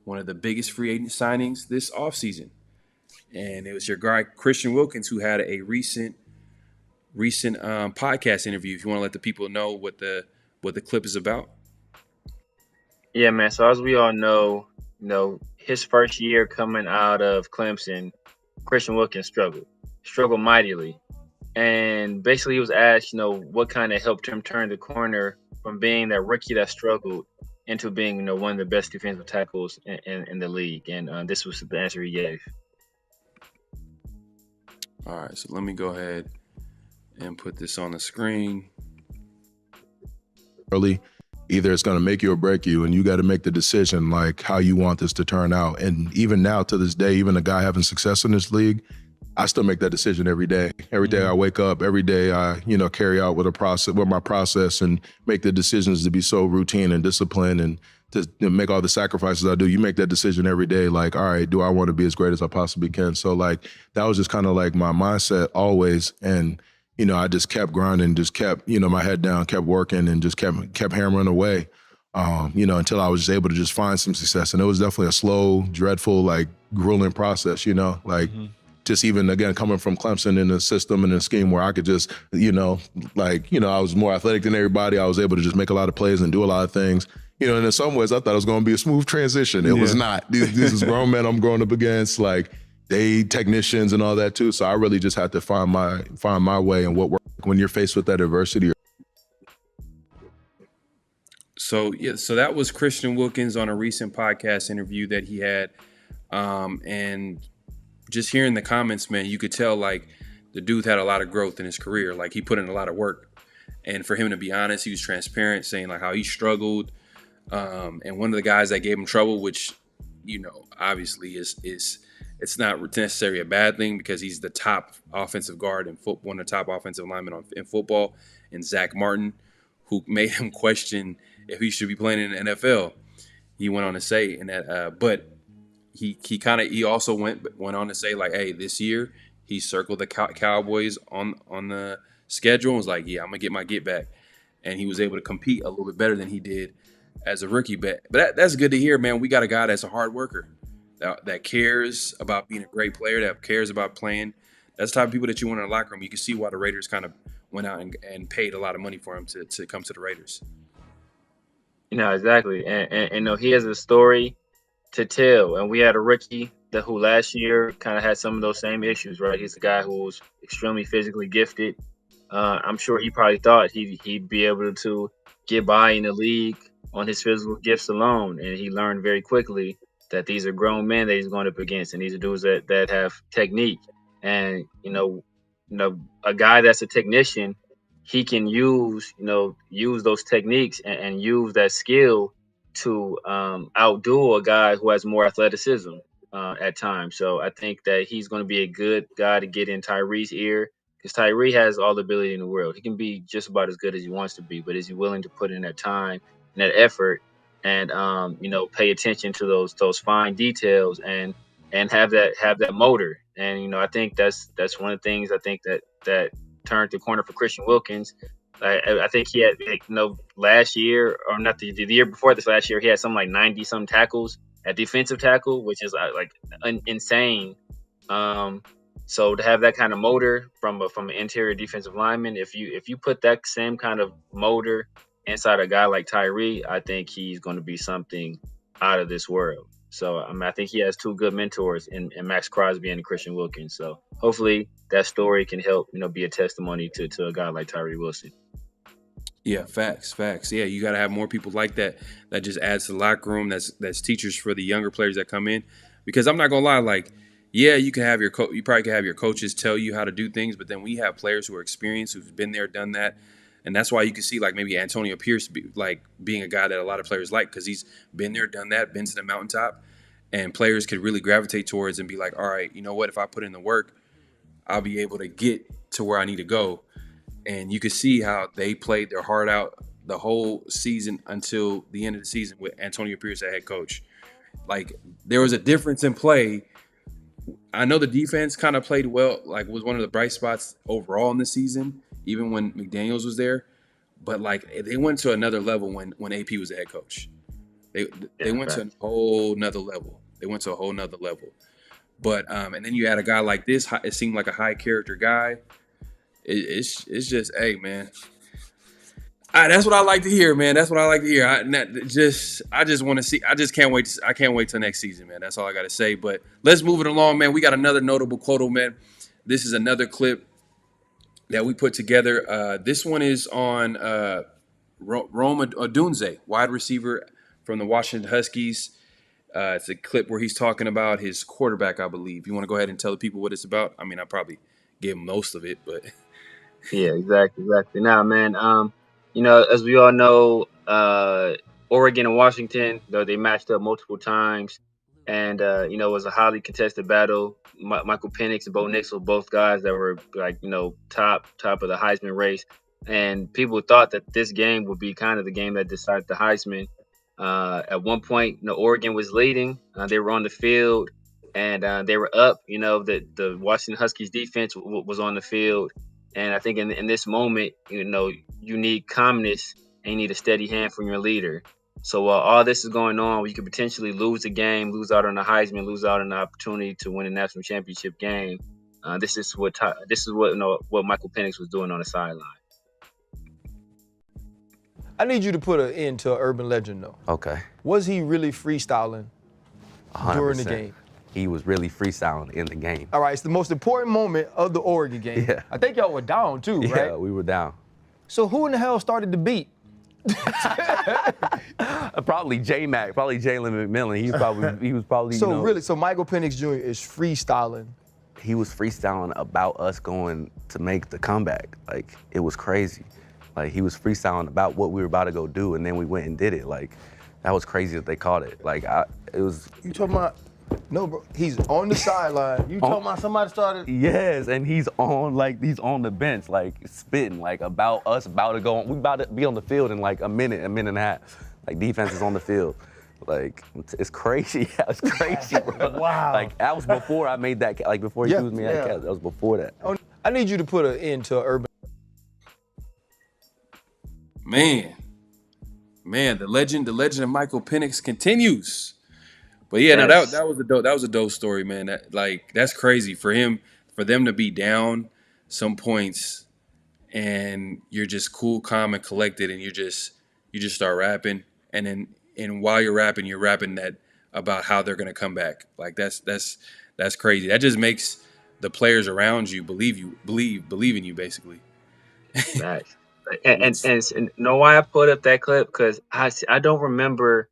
one of the biggest free agent signings this offseason. And it was your guy, Christian Wilkins, who had a recent podcast interview. If you want to let the people know what the clip is about. Yeah, man. So as we all know, his first year coming out of Clemson, Christian Wilkins struggled mightily. And basically he was asked, what kind of helped him turn the corner from being that rookie that struggled into being, one of the best defensive tackles in the league. And this was the answer he gave. All right, so let me go ahead and put this on the screen. Early, either it's going to make you or break you, and you got to make the decision like how you want this to turn out. And even now, to this day, even a guy having success in this league, I still make that decision every day. Every day I wake up, every day I, carry out with my process and make the decisions to be so routine and disciplined and to make all the sacrifices I do. You make that decision every day, like, all right, do I want to be as great as I possibly can? So like, that was just kind of like my mindset always. And, I just kept grinding, just kept, my head down, kept working and just kept hammering away, until I was just able to just find some success. And it was definitely a slow, dreadful, like grueling process, just even, again, coming from Clemson in the system and the scheme where I could just, I was more athletic than everybody. I was able to just make a lot of plays and do a lot of things. And in some ways I thought it was going to be a smooth transition. It was not. This is grown men I'm growing up against, like they technicians and all that too. So I really just had to find my way and what worked when you're faced with that adversity. So that was Christian Wilkins on a recent podcast interview that he had. And just hearing the comments, man, you could tell like the dude had a lot of growth in his career. Like he put in a lot of work. And for him to be honest, he was transparent, saying like how he struggled And one of the guys that gave him trouble, which, obviously is it's not necessarily a bad thing because he's the top offensive guard in football, one of the top offensive linemen in football, and Zach Martin, who made him question if he should be playing in the NFL. He went on to say in that, but he also went on to say, like, hey, this year he circled the Cowboys on the schedule and was like, yeah, I'm gonna get my get back, and he was able to compete a little bit better than he did as a rookie. But that's good to hear, man. We got a guy that's a hard worker, that cares about being a great player, that cares about playing. That's the type of people that you want in the locker room. You can see why the Raiders kind of went out and paid a lot of money for him to come to the Raiders. Exactly. And he has a story to tell. And we had a rookie who last year kind of had some of those same issues, right? He's a guy who was extremely physically gifted. I'm sure he probably thought he'd be able to get by in the league on his physical gifts alone. And he learned very quickly that these are grown men that he's going up against, and these are dudes that have technique. And, a guy that's a technician, he can use those techniques and use that skill to outdo a guy who has more athleticism at times. So I think that he's going to be a good guy to get in Tyree's ear, because Tyree has all the ability in the world. He can be just about as good as he wants to be, but is he willing to put in that time and that effort and pay attention to those fine details and have that motor? And I think that's one of the things I think that turned the corner for Christian Wilkins. I think he had, last year, or not the year before this, last year, he had something like 90-some tackles at defensive tackle, which is insane. So to have that kind of motor from an interior defensive lineman, if you put that same kind of motor inside a guy like Tyree, I think he's going to be something out of this world. So I think he has two good mentors in Max Crosby and Christian Wilkins. So hopefully that story can help, be a testimony to a guy like Tyree Wilson. Yeah, facts. Yeah, you got to have more people like that just adds to the locker room. That's teachers for the younger players that come in. Because I'm not gonna lie, like, yeah, you can have you probably can have your coaches tell you how to do things, but then we have players who are experienced, who've been there, done that. And that's why you can see, like, maybe Antonio Pierce being a guy that a lot of players like, because he's been there, done that, been to the mountaintop, and players could really gravitate towards and be like, all right, you know what? If I put in the work, I'll be able to get to where I need to go. And you can see how they played their heart out the whole season until the end of the season with Antonio Pierce as head coach. Like, there was a difference in play. I know the defense kind of played well, like, was one of the bright spots overall in the season, even when McDaniels was there. But, like, they went to another level when AP was the head coach. They went to a whole nother level. But and then you had a guy like this. It seemed like a high character guy. It's just, hey, man. That's what I like to hear, man. That's what I like to hear. I just want to see. I just can't wait. I can't wait till next season, man. That's all I got to say. But let's move it along, man. We got another notable quote, man. This is another clip that we put together. This one is on Rome Odunze, wide receiver from the Washington Huskies. It's a clip where he's talking about his quarterback, I believe. You want to go ahead and tell the people what it's about? I mean, I probably gave most of it, but yeah, exactly. Now, man, as we all know, Oregon and Washington, though they matched up multiple times, and it was a highly contested battle. Michael Penix and Bo Nix were both guys that were top of the Heisman race, and people thought that this game would be kind of the game that decided the Heisman. At one point, Oregon was leading. They were on the field, and they were up. The Washington Huskies defense was on the field. And I think in this moment, you need calmness and you need a steady hand from your leader. So while all this is going on, you could potentially lose the game, lose out on the Heisman, lose out on the opportunity to win a national championship game. This is what Michael Penix was doing on the sideline. I need you to put an end to an urban legend, though. Okay. Was he really freestyling 100%. During the game? He was really freestyling in the game. All right, it's the most important moment of the Oregon game. Yeah. I think y'all were down too, right? Yeah, we were down. So who in the hell started the beat? Probably J-Mac, probably Jalen McMillan. He was probably. So Michael Penix Jr. is freestyling. He was freestyling about us going to make the comeback. Like, it was crazy. Like, he was freestyling about what we were about to go do, and then we went and did it. Like, That was crazy that they caught it. Like, it was. You talking about? No, bro. He's on the sideline. You talking about somebody started? Yes, and he's on the bench, like spitting, like about us about to go on. We about to be on the field in like a minute and a half. Like defense is on the field. Like it's crazy. It's crazy, bro. Wow. Like that was before I made that. Like before he threw me that catch. That was before that. I need you to put an end to urban. Man, the legend of Michael Penix continues. But yeah, no, that was a dope story, man. That's crazy for them to be down some points, and you're just cool, calm, and collected, and you just start rapping, and while you're rapping that about how they're gonna come back. Like that's crazy. That just makes the players around you believe in you, basically. Nice. And know why I put up that clip? Because I don't remember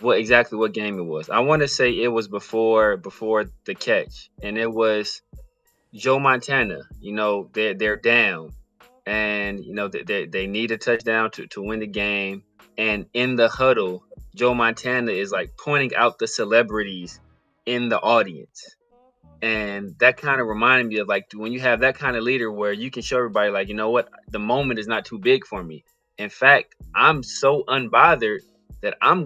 exactly what game it was. I want to say it was before the catch, and it was Joe Montana. You know, they're down, and you know they need a touchdown to win the game. And in the huddle, Joe Montana is like pointing out the celebrities in the audience. And that kind of reminded me of like when you have that kind of leader where you can show everybody like, you know what, the moment is not too big for me. In fact, I'm so unbothered that I'm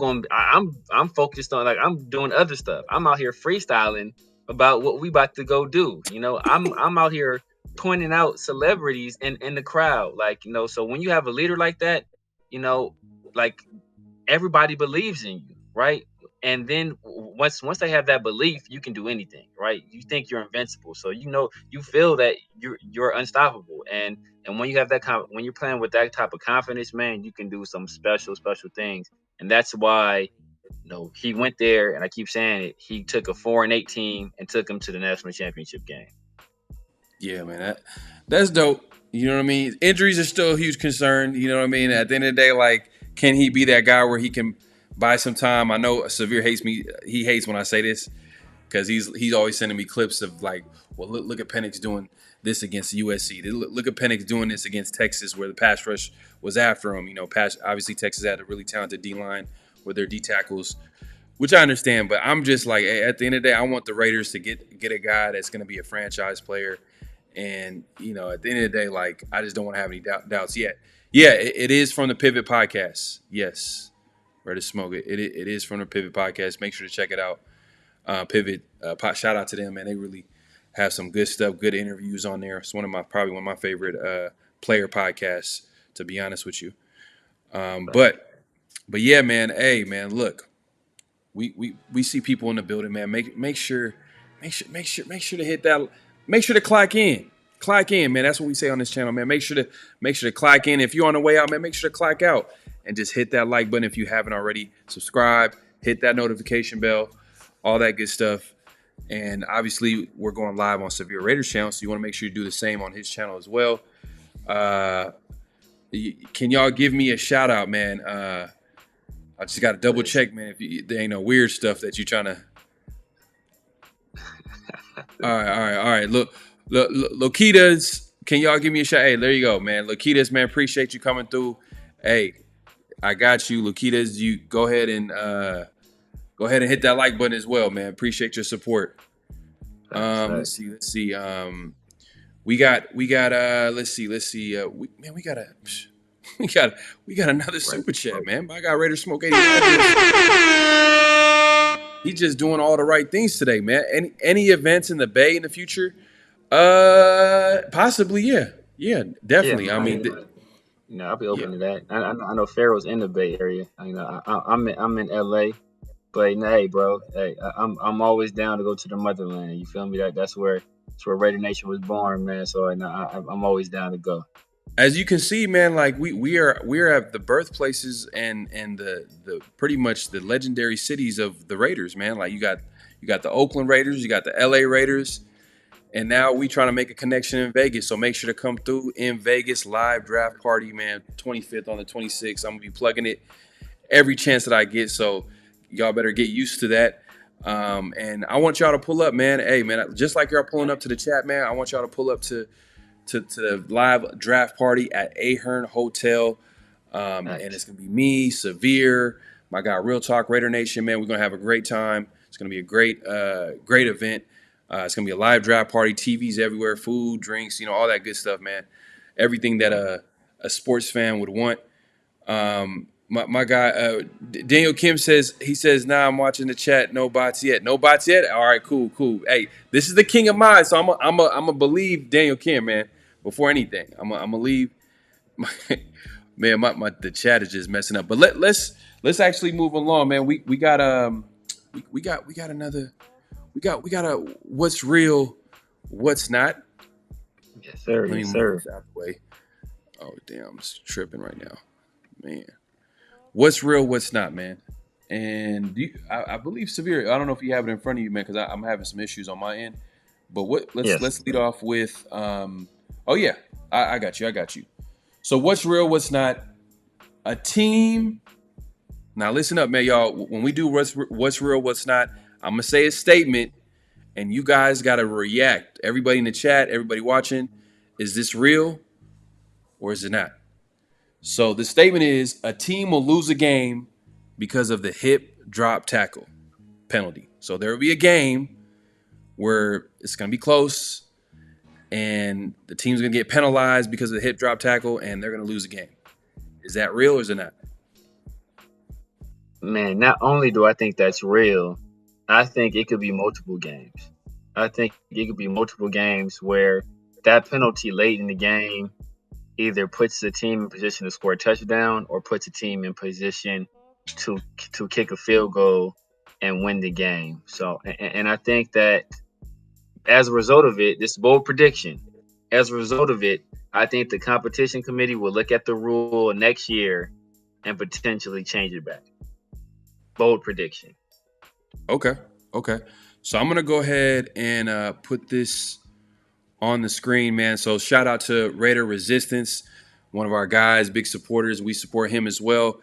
focused on, like, I'm doing other stuff. I'm out here freestyling about what we about to go do. You know, I'm out here pointing out celebrities in the crowd. Like, you know, so when you have a leader like that, you know, like everybody believes in you, right? And then once they have that belief, you can do anything, right? You think you're invincible, so you know you feel that you're unstoppable. And when you have when you're playing with that type of confidence, man, you can do some special things. And that's why, you know, he went there, and I keep saying it. He took a 4-8 team and took them to the national championship game. Yeah, man, that's dope. You know what I mean? Injuries are still a huge concern. You know what I mean? At the end of the day, like, can he be that guy where he can buy some time? I know Severe hates me. He hates when I say this because he's always sending me clips of like, well, look at Penix doing this against USC. Look at Penix doing this against Texas, where the pass rush was after him. You know, obviously Texas had a really talented D line with their D tackles, which I understand. But I'm just like, at the end of the day, I want the Raiders to get a guy that's going to be a franchise player. And, you know, at the end of the day, like, I just don't want to have any doubts yet. Yeah, it is from the Pivot Podcast. Yes. Ready to smoke it. It is from the Pivot Podcast. Make sure to check it out. Pivot, shout out to them, man. They really have some good stuff, good interviews on there. It's probably one of my favorite player podcasts, to be honest with you. But yeah, man. Hey, man, look, we see people in the building, man. Make sure to hit that. Make sure to clock in. Clock in, man. That's what we say on this channel, man. Make sure to clock in. If you're on the way out, man, make sure to clock out and just hit that like button if you haven't already. Subscribe, hit that notification bell, all that good stuff. And obviously, we're going live on Severe Raiders channel, so you want to make sure you do the same on his channel as well. Can y'all give me a shout out, man? I just got to double check, man, if there ain't no weird stuff that you're trying to. All right. Look, Lokitas, can y'all give me a shout? Hey, there you go, man. Lokitas, man, appreciate you coming through. Hey, I got you, Lokitas. You go ahead and hit that like button as well, man. Appreciate your support. Let's see. We got another super chat, man. I got Raider Smoke 80. He's just doing all the right things today, man. Any events in the Bay in the future? Possibly, yeah. Yeah, definitely. Yeah, I mean, I'll be open to that. I know Pharaoh's in the Bay Area. You know, I'm in LA, but hey, bro, hey, I'm always down to go to the motherland. You feel me? That's where Raider Nation was born, man. So I'm always down to go. As you can see, man, like we are at the birthplaces and the pretty much the legendary cities of the Raiders, man. Like you got the Oakland Raiders, you got the LA Raiders, and now we trying to make a connection in Vegas. So make sure to come through in Vegas, live draft party, man. 25th on the 26th. I'm gonna be plugging it every chance that I get. So y'all better get used to that. And I want y'all to pull up, man. Hey, man, just like y'all pulling up to the chat, man. I want y'all to pull up to the live draft party at Ahern Hotel. And it's going to be me, Severe, my guy Real Talk Raider Nation, man. We're gonna have a great time. It's gonna be a great event. It's gonna be a live draft party, TVs everywhere, food, drinks, all that good stuff, man. Everything that a sports fan would want. My guy Daniel Kim says, nah, I'm watching the chat. No bots yet. No bots yet. All right, cool. Hey, this is the king of mods, so I'm a believe Daniel Kim, man. Before anything, I'm gonna leave. Man, the chat is just messing up. But let's actually move along, man. We got a what's real, what's not. Yes, sir. Let me Yes, move sir. this out the way. Oh damn, I'm tripping right now, man. What's real, what's not, man. And I believe Severe. I don't know if you have it in front of you, man, because I'm having some issues on my end. But let's lead off with. Oh yeah, I got you. So what's real, what's not? A team. Now listen up, man, y'all. When we do what's real, what's not, I'm gonna say a statement, and you guys gotta react. Everybody in the chat, everybody watching, is this real or is it not? So the statement is a team will lose a game because of the hip drop tackle penalty. So there will be a game where it's gonna be close, and the team's gonna get penalized because of the hip drop tackle, and they're gonna lose a game. Is that real or is it not? Man, not only do I think that's real, I think it could be multiple games. I think it could be multiple games where that penalty late in the game either puts the team in position to score a touchdown or puts the team in position to kick a field goal and win the game. So, and I think that as a result of it, this bold prediction, as a result of it, I think the competition committee will look at the rule next year and potentially change it back. Bold prediction. Okay. So I'm going to go ahead and put this on the screen, man. So shout out to Raider Resistance, one of our guys, big supporters. We support him as well.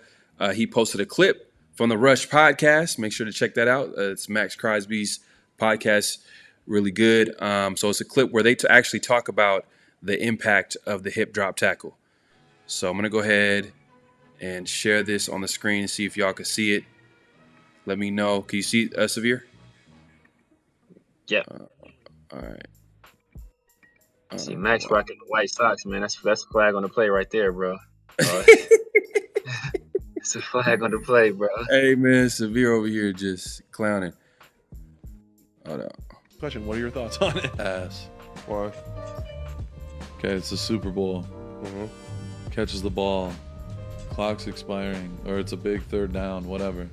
He posted a clip from the Rush podcast. Make sure to check that out. It's Max Crosby's podcast. Really good. So it's a clip where they actually talk about the impact of the hip drop tackle. So I'm going to go ahead and share this on the screen and see if y'all can see it. Let me know. Can you see Severe? Yeah. All right. See, Max rocking the white socks, man. That's a flag on the play right there, bro. It's a flag on the play, bro. Hey, man, Severe over here just clowning. Hold on. Question, what are your thoughts on it? Ass. Why? Okay, it's the Super Bowl. Mm-hmm. Catches the ball. Clock's expiring. Or it's a big third down, whatever.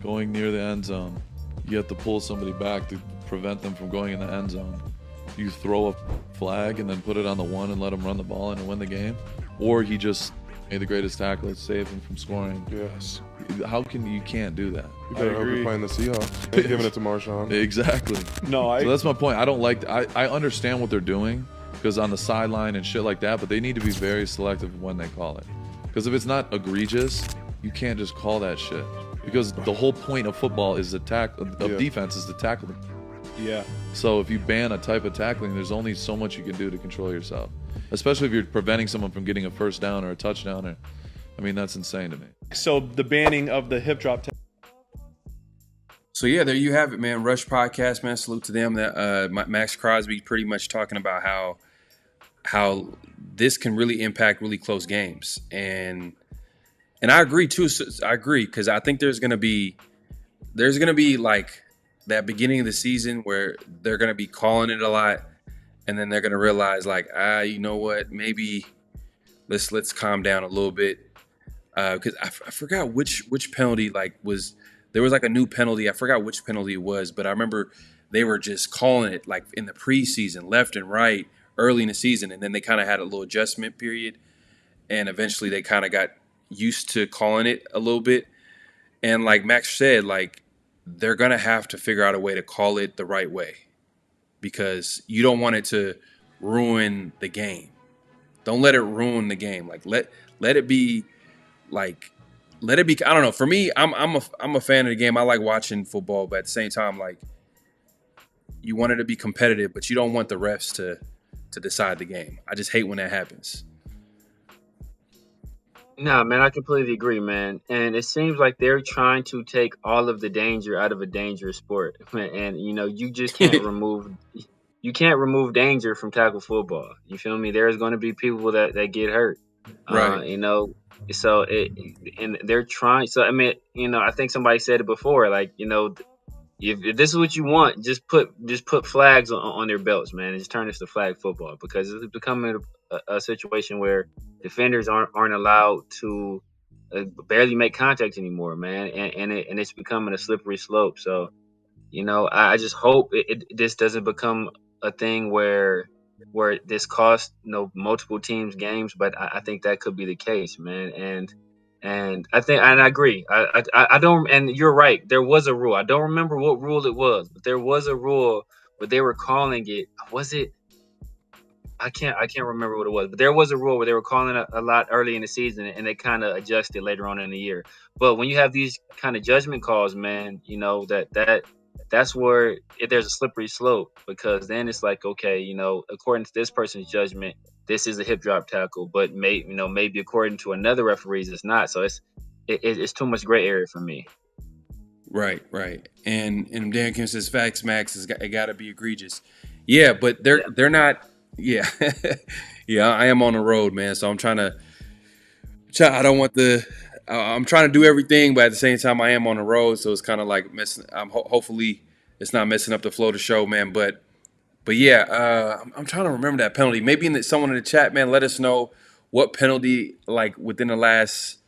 Going near the end zone. You have to pull somebody back to prevent them from going in the end zone. You throw a flag and then put it on the one and let them run the ball in and win the game. Or he just made the greatest tackle to save him from scoring. Yes. How can you can't do that? You better hope you're playing the Seahawks and giving it to Marshawn. Exactly. No, So that's my point. I don't like. I understand what they're doing because on the sideline and shit like that, but they need to be very selective when they call it. Because if it's not egregious, you can't just call that shit. Because the whole point of football is defense is to tackle them. Yeah. So if you ban a type of tackling, there's only so much you can do to control yourself. Especially if you're preventing someone from getting a first down or a touchdown. That's insane to me. So the banning of the hip drop. So yeah, there you have it, man. Rush podcast, man. Salute to them. That Max Crosby pretty much talking about how this can really impact really close games, and I agree too. I agree because I think there's gonna be like that beginning of the season where they're gonna be calling it a lot, and then they're gonna realize like, you know what, maybe let's calm down a little bit. Because I forgot which penalty there was like a new penalty. I forgot which penalty it was, but I remember they were just calling it like in the preseason, left and right, early in the season, and then they kind of had a little adjustment period, and eventually they kind of got used to calling it a little bit. And like Max said, like they're gonna have to figure out a way to call it the right way because you don't want it to ruin the game. Don't let it ruin the game. Like let it be. Like, let it be. I don't know. For me, I'm a fan of the game. I like watching football, but at the same time, like, you want it to be competitive, but you don't want the refs to decide the game. I just hate when that happens. No, man, I completely agree, man. And it seems like they're trying to take all of the danger out of a dangerous sport. And you just can't remove danger from tackle football. You feel me? There's going to be people that get hurt. Right. So and they're trying. So I mean, I think somebody said it before. Like, if this is what you want, just put flags on their belts, man, and just turn this to flag football, because it's becoming a situation where defenders aren't allowed to barely make contact anymore, man, and it's becoming a slippery slope. So I just hope this doesn't become a thing where this costs multiple teams games, but I think that could be the case, man. And I agree. I don't. And you're right. There was a rule. I don't remember what rule it was, but there was a rule. But they were calling it. Was it? I can't remember what it was. But there was a rule where they were calling it a lot early in the season, and they kind of adjusted later on in the year. But when you have these kind of judgment calls, man, that's where there's a slippery slope, because then it's like, okay, according to this person's judgment, this is a hip drop tackle, but maybe according to another referees, it's not. So it's too much gray area for me. Right. And Dan Kim says facts, Max, it got to be egregious. Yeah, but they're not. Yeah, yeah. I am on the road, man. So I'm trying to. I don't want the. I'm trying to do everything, but at the same time, I am on the road, so it's kind of like messing. Hopefully, it's not messing up the flow of the show, man. But yeah, I'm trying to remember that penalty. Maybe someone in the chat, man, let us know what penalty, like within the last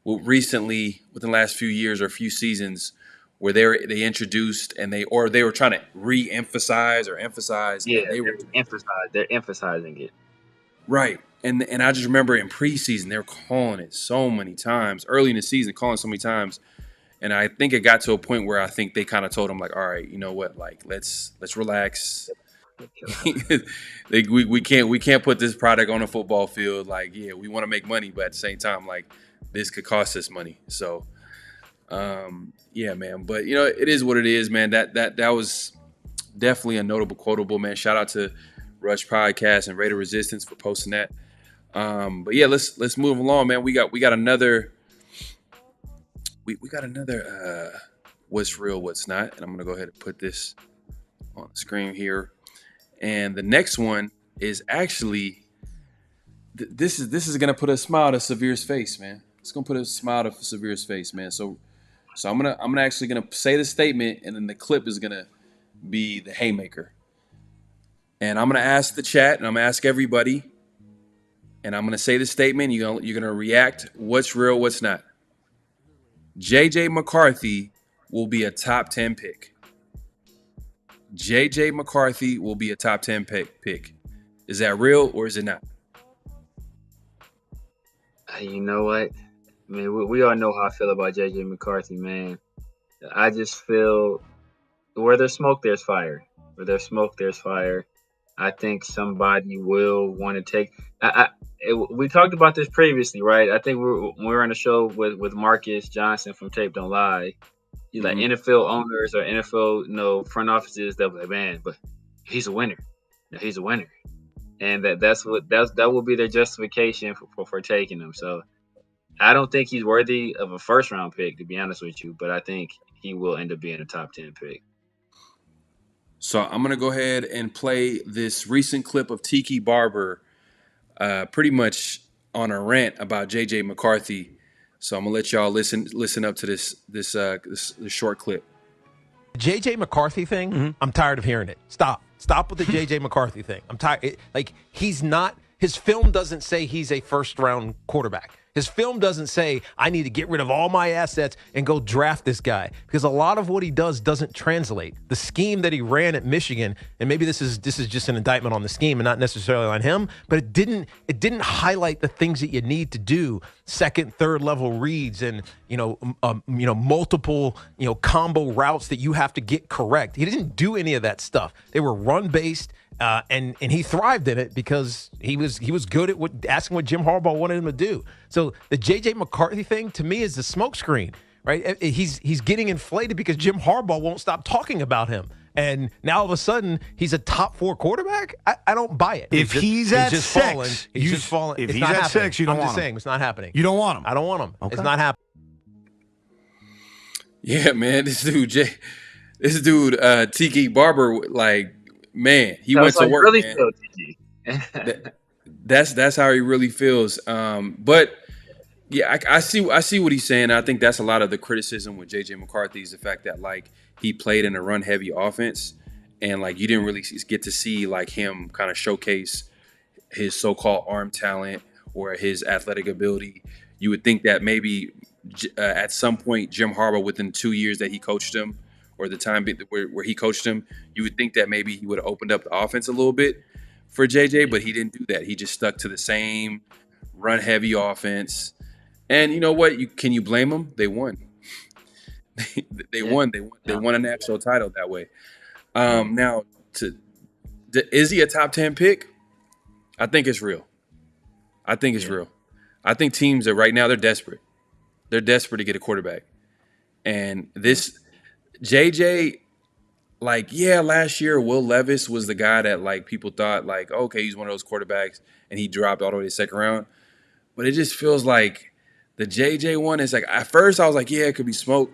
few years or a few seasons, where they introduced and they were trying to re-emphasize or emphasize. Yeah, and they're emphasizing it. Right. And I just remember in preseason, they were calling it so many times, early in the season, calling so many times. And I think it got to a point where I think they kind of told them, like, all right, you know what, like, let's relax. we can't put this product on a football field. Like, yeah, we want to make money, but at the same time, like, this could cost us money. So, yeah, man. But, it is what it is, man. That was definitely a notable quotable, man. Shout out to Rush Podcast and Raider Resistance for posting that. But yeah, let's move along, man. We got another what's real, what's not, and I'm gonna go ahead and put this on the screen here. And the next one is actually this is gonna put a smile to Severe's face, man. It's gonna put a smile to Severe's face, man. So I'm actually gonna say the statement, and then the clip is gonna be the haymaker. And I'm gonna ask the chat, and I'm gonna ask everybody. And I'm going to say the statement. You're going to react. What's real, what's not. J.J. McCarthy will be a top 10 pick. J.J. McCarthy will be a top 10 pick. Is that real or is it not? You know what? I mean, we all know how I feel about J.J. McCarthy, man. I just feel where there's smoke, there's fire. Where there's smoke, there's fire. I think somebody will want to take. We talked about this previously, right? I think we were on a show with Marcus Johnson from Tape Don't Lie. He's like NFL owners or NFL front offices that were like, man, but he's a winner. He's a winner, and that will be their justification for taking him. So I don't think he's worthy of a first round pick, to be honest with you, but I think he will end up being a top 10 pick. So I'm going to go ahead and play this recent clip of Tiki Barber pretty much on a rant about J.J. McCarthy. So I'm going to let y'all listen up to this short clip. J.J. McCarthy thing, I'm tired of hearing it. Stop with the J.J. McCarthy thing. I'm tired. He's not – his film doesn't say he's a first-round quarterback. His film doesn't say, I need to get rid of all my assets and go draft this guy, because a lot of what he does doesn't translate. The scheme that he ran at Michigan, and maybe this is just an indictment on the scheme and not necessarily on him, but it didn't highlight the things that you need to do, second, third level reads and multiple combo routes that you have to get correct. He didn't do any of that stuff. They were run based. And he thrived in it because he was good at asking what Jim Harbaugh wanted him to do. So the J.J. McCarthy thing to me is the smokescreen, right? He's getting inflated because Jim Harbaugh won't stop talking about him. And now all of a sudden he's a top 4 quarterback. I don't buy it. If he's at just 6, fallen. He's just fallen. If It's he's not at happening. 6, you don't I'm want just him. saying it's not happening. You don't want him. I don't want him. Okay. It's not happening. Yeah, man, this dude, Tiki Barber, like, man, he went to work. Really man. feel, Tiki. That's how he really feels. But yeah, I see what he's saying. I think that's a lot of the criticism with JJ McCarthy is the fact that like he played in a run heavy offense, and like you didn't really get to see like him kind of showcase his so-called arm talent or his athletic ability. You would think that maybe at some point Jim Harbaugh, within 2 years that he coached him, or the time where he coached him, you would think that maybe he would have opened up the offense a little bit for JJ, but he didn't do that. He just stuck to the same run-heavy offense. And you know what? Can you blame them? They won. They won. They won a national title that way. Now, is he a top 10 pick? I think it's real. I think teams are right now, they're desperate. They're desperate to get a quarterback. And this JJ, like, yeah, last year Will Levis was the guy that like people thought like, okay, he's one of those quarterbacks, and he dropped all the way to the second round. But it just feels like the JJ one is like, at first I was like, yeah, it could be smoke.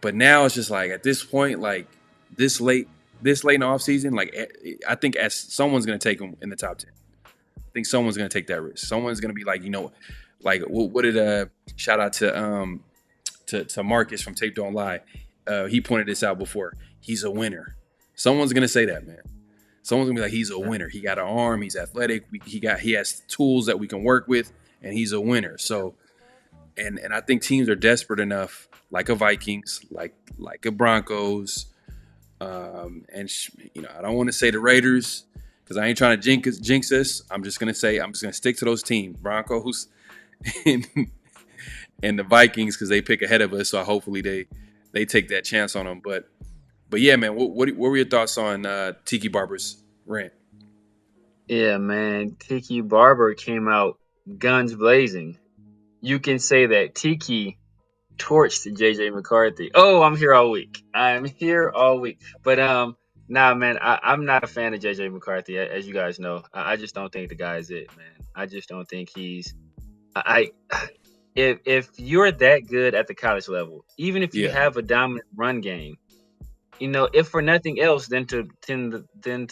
But now it's just like at this point, like this late in the offseason, like I think as someone's gonna take him in the top 10. I think someone's gonna take that risk. Someone's gonna be like, you know, like what did shout out to Marcus from Tape Don't Lie. He pointed this out before. He's a winner. Someone's gonna say that, man. Someone's gonna be like, he's a winner. He got an arm. He's athletic. He has tools that we can work with, and he's a winner. So, and I think teams are desperate enough, like a Vikings, like a Broncos, and you know, I don't want to say the Raiders because I ain't trying to jinx us. I'm just gonna stick to those teams, Broncos, and the Vikings, because they pick ahead of us. So hopefully they take that chance on them. But yeah, man, what were your thoughts on Tiki Barber's rant? Yeah, man, Tiki Barber came out guns blazing. You can say that Tiki torched JJ McCarthy. Oh, I'm here all week. But nah, man, I'm not a fan of JJ McCarthy, as you guys know. I just don't think the guy is it, man. I just don't think he's. If you're that good at the college level, even if you have a dominant run game, you know, if for nothing else, then to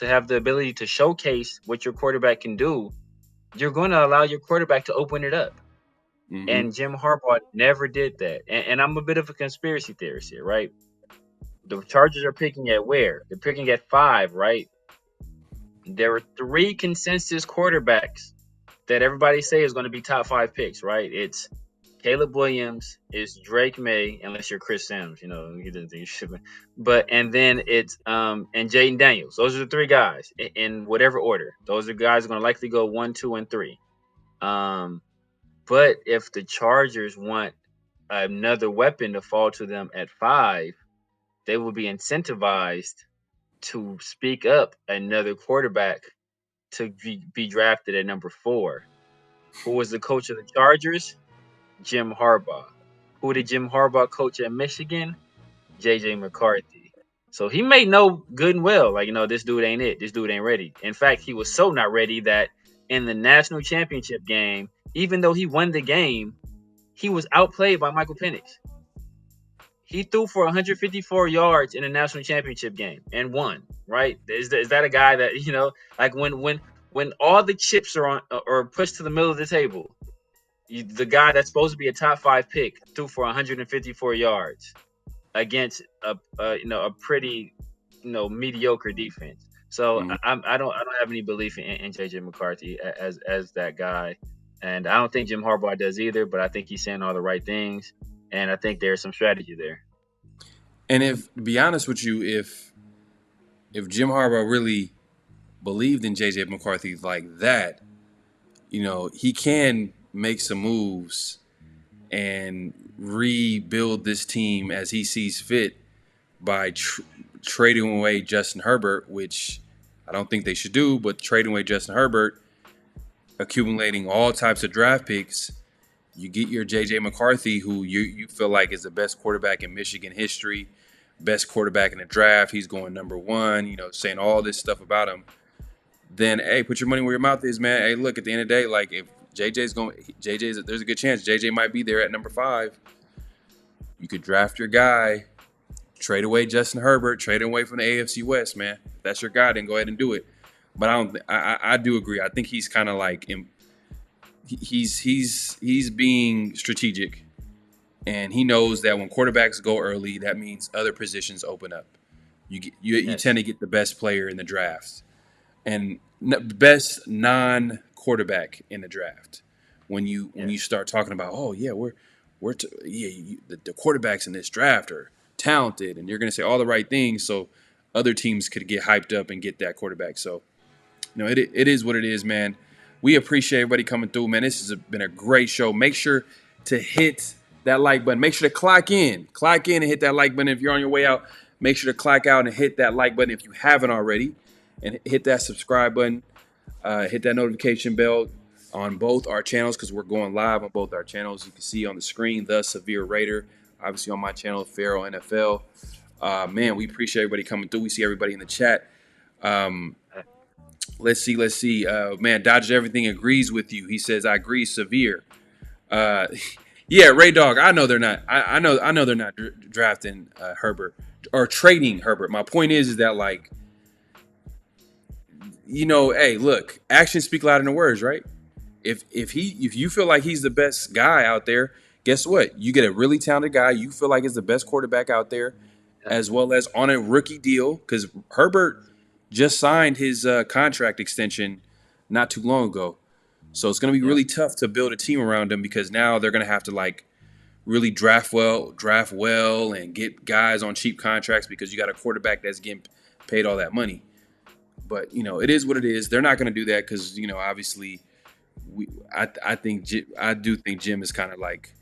have the ability to showcase what your quarterback can do, you're going to allow your quarterback to open it up. Mm-hmm. And Jim Harbaugh never did that. And I'm a bit of a conspiracy theorist here, right? The Chargers are picking at where? They're picking at 5, right? There are 3 consensus quarterbacks that everybody say is going to be top 5 picks, right? It's Caleb Williams, it's Drake May, unless you're Chris Sims, you know, you didn't think you should. But and then it's and Jaden Daniels. Those are the 3 guys in whatever order. Those are guys who are going to likely go 1, 2, and 3. But if the Chargers want another weapon to fall to them at 5, they will be incentivized to speak up another quarterback to be drafted at number 4. Who was the coach of the Chargers? Jim Harbaugh. Who did Jim Harbaugh coach at Michigan? JJ McCarthy. So he may know good and well, like, you know, this dude ain't it. This dude ain't ready. In fact, he was so not ready that in the national championship game, even though he won the game, he was outplayed by Michael Penix. He threw for 154 yards in a national championship game and won, right? Is that a guy that, you know, like when all the chips are on or pushed to the middle of the table, the guy that's supposed to be a top 5 pick threw for 154 yards against a pretty, you know, mediocre defense. So I don't have any belief in JJ McCarthy as that guy, and I don't think Jim Harbaugh does either. But I think he's saying all the right things, and I think there's some strategy there. And to be honest with you, if Jim Harbaugh really believed in JJ McCarthy like that, you know, he can make some moves and rebuild this team as he sees fit by trading away Justin Herbert, which I don't think they should do, but trading away Justin Herbert, accumulating all types of draft picks, you get your JJ McCarthy, who you feel like is the best quarterback in Michigan history, best quarterback in the draft. He's going number one, saying all this stuff about him. Then, hey, put your money where your mouth is, man. Hey, look, at the end of the day, like if there's a good chance JJ might be there at number 5. You could draft your guy, trade away Justin Herbert, trade him away from the AFC West, man. If that's your guy, then go ahead and do it. But I do agree. I think he's kind of like he's being strategic, and he knows that when quarterbacks go early, that means other positions open up. You tend to get the best player in the drafts. And best non-quarterback in the draft. When you start talking about, oh yeah, the quarterbacks in this draft are talented, and you're going to say all the right things, so other teams could get hyped up and get that quarterback. So, it is what it is, man. We appreciate everybody coming through, man. This has been a great show. Make sure to hit that like button. Make sure to clock in and hit that like button. If you're on your way out, make sure to clock out and hit that like button if you haven't already. And hit that subscribe button, hit that notification bell on both our channels because we're going live on both our channels. You can see on the screen, The Severe Raider. Obviously on my channel, PharoahNFL. Man, we appreciate everybody coming through. We see everybody in the chat. Let's see. Man, Dodgers Everything agrees with you. He says, I agree, Severe. Yeah, Ray Dog, I know they're not. I know they're not drafting Herbert or trading Herbert. My point is that, like, hey, look, actions speak louder than words, right? If you feel like he's the best guy out there, guess what? You get a really talented guy. You feel like he's the best quarterback out there, as well as on a rookie deal, because Herbert just signed his contract extension not too long ago. So it's going to be really tough to build a team around him because now they're going to have to like really draft well, and get guys on cheap contracts because you got a quarterback that's getting paid all that money. But, it is what it is. They're not going to do that because, obviously, I do think Jim is kind of like,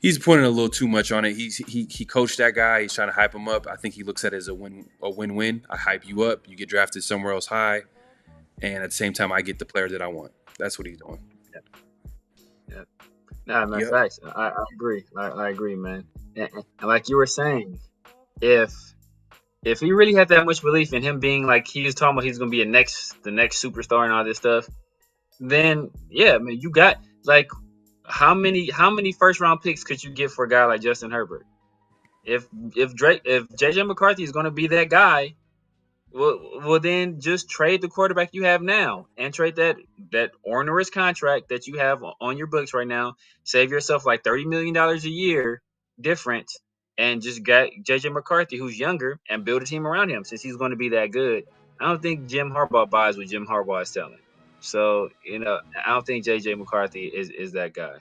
he's putting a little too much on it. He coached that guy. He's trying to hype him up. I think he looks at it as a win-win. I hype you up. You get drafted somewhere else high. And at the same time, I get the player that I want. That's what he's doing. Yeah. Nah, man, facts. I agree. I agree, man. And like you were saying, if he really had that much belief in him being like he was talking about he's gonna be the next superstar and all this stuff, then yeah, man, you got like how many first round picks could you get for a guy like Justin Herbert? If JJ McCarthy is gonna be that guy, well then just trade the quarterback you have now and trade that onerous contract that you have on your books right now. Save yourself like $30 million a year difference. And just got JJ McCarthy, who's younger, and build a team around him since he's going to be that good. I don't think Jim Harbaugh buys what Jim Harbaugh is telling. So, I don't think JJ McCarthy is that guy.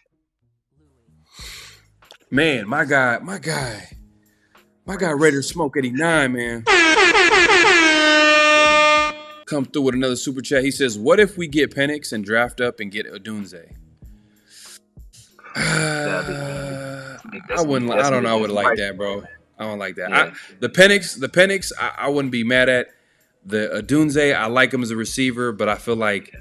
Man, my guy, Raider Smoke 89, man. Come through with another super chat. He says, what if we get Penix and draft up and get Odunze? I wouldn't. I don't know. I would like that, bro. I don't like that. Yeah. The Penix. I wouldn't be mad at. The Odunze, I like him as a receiver, but I feel like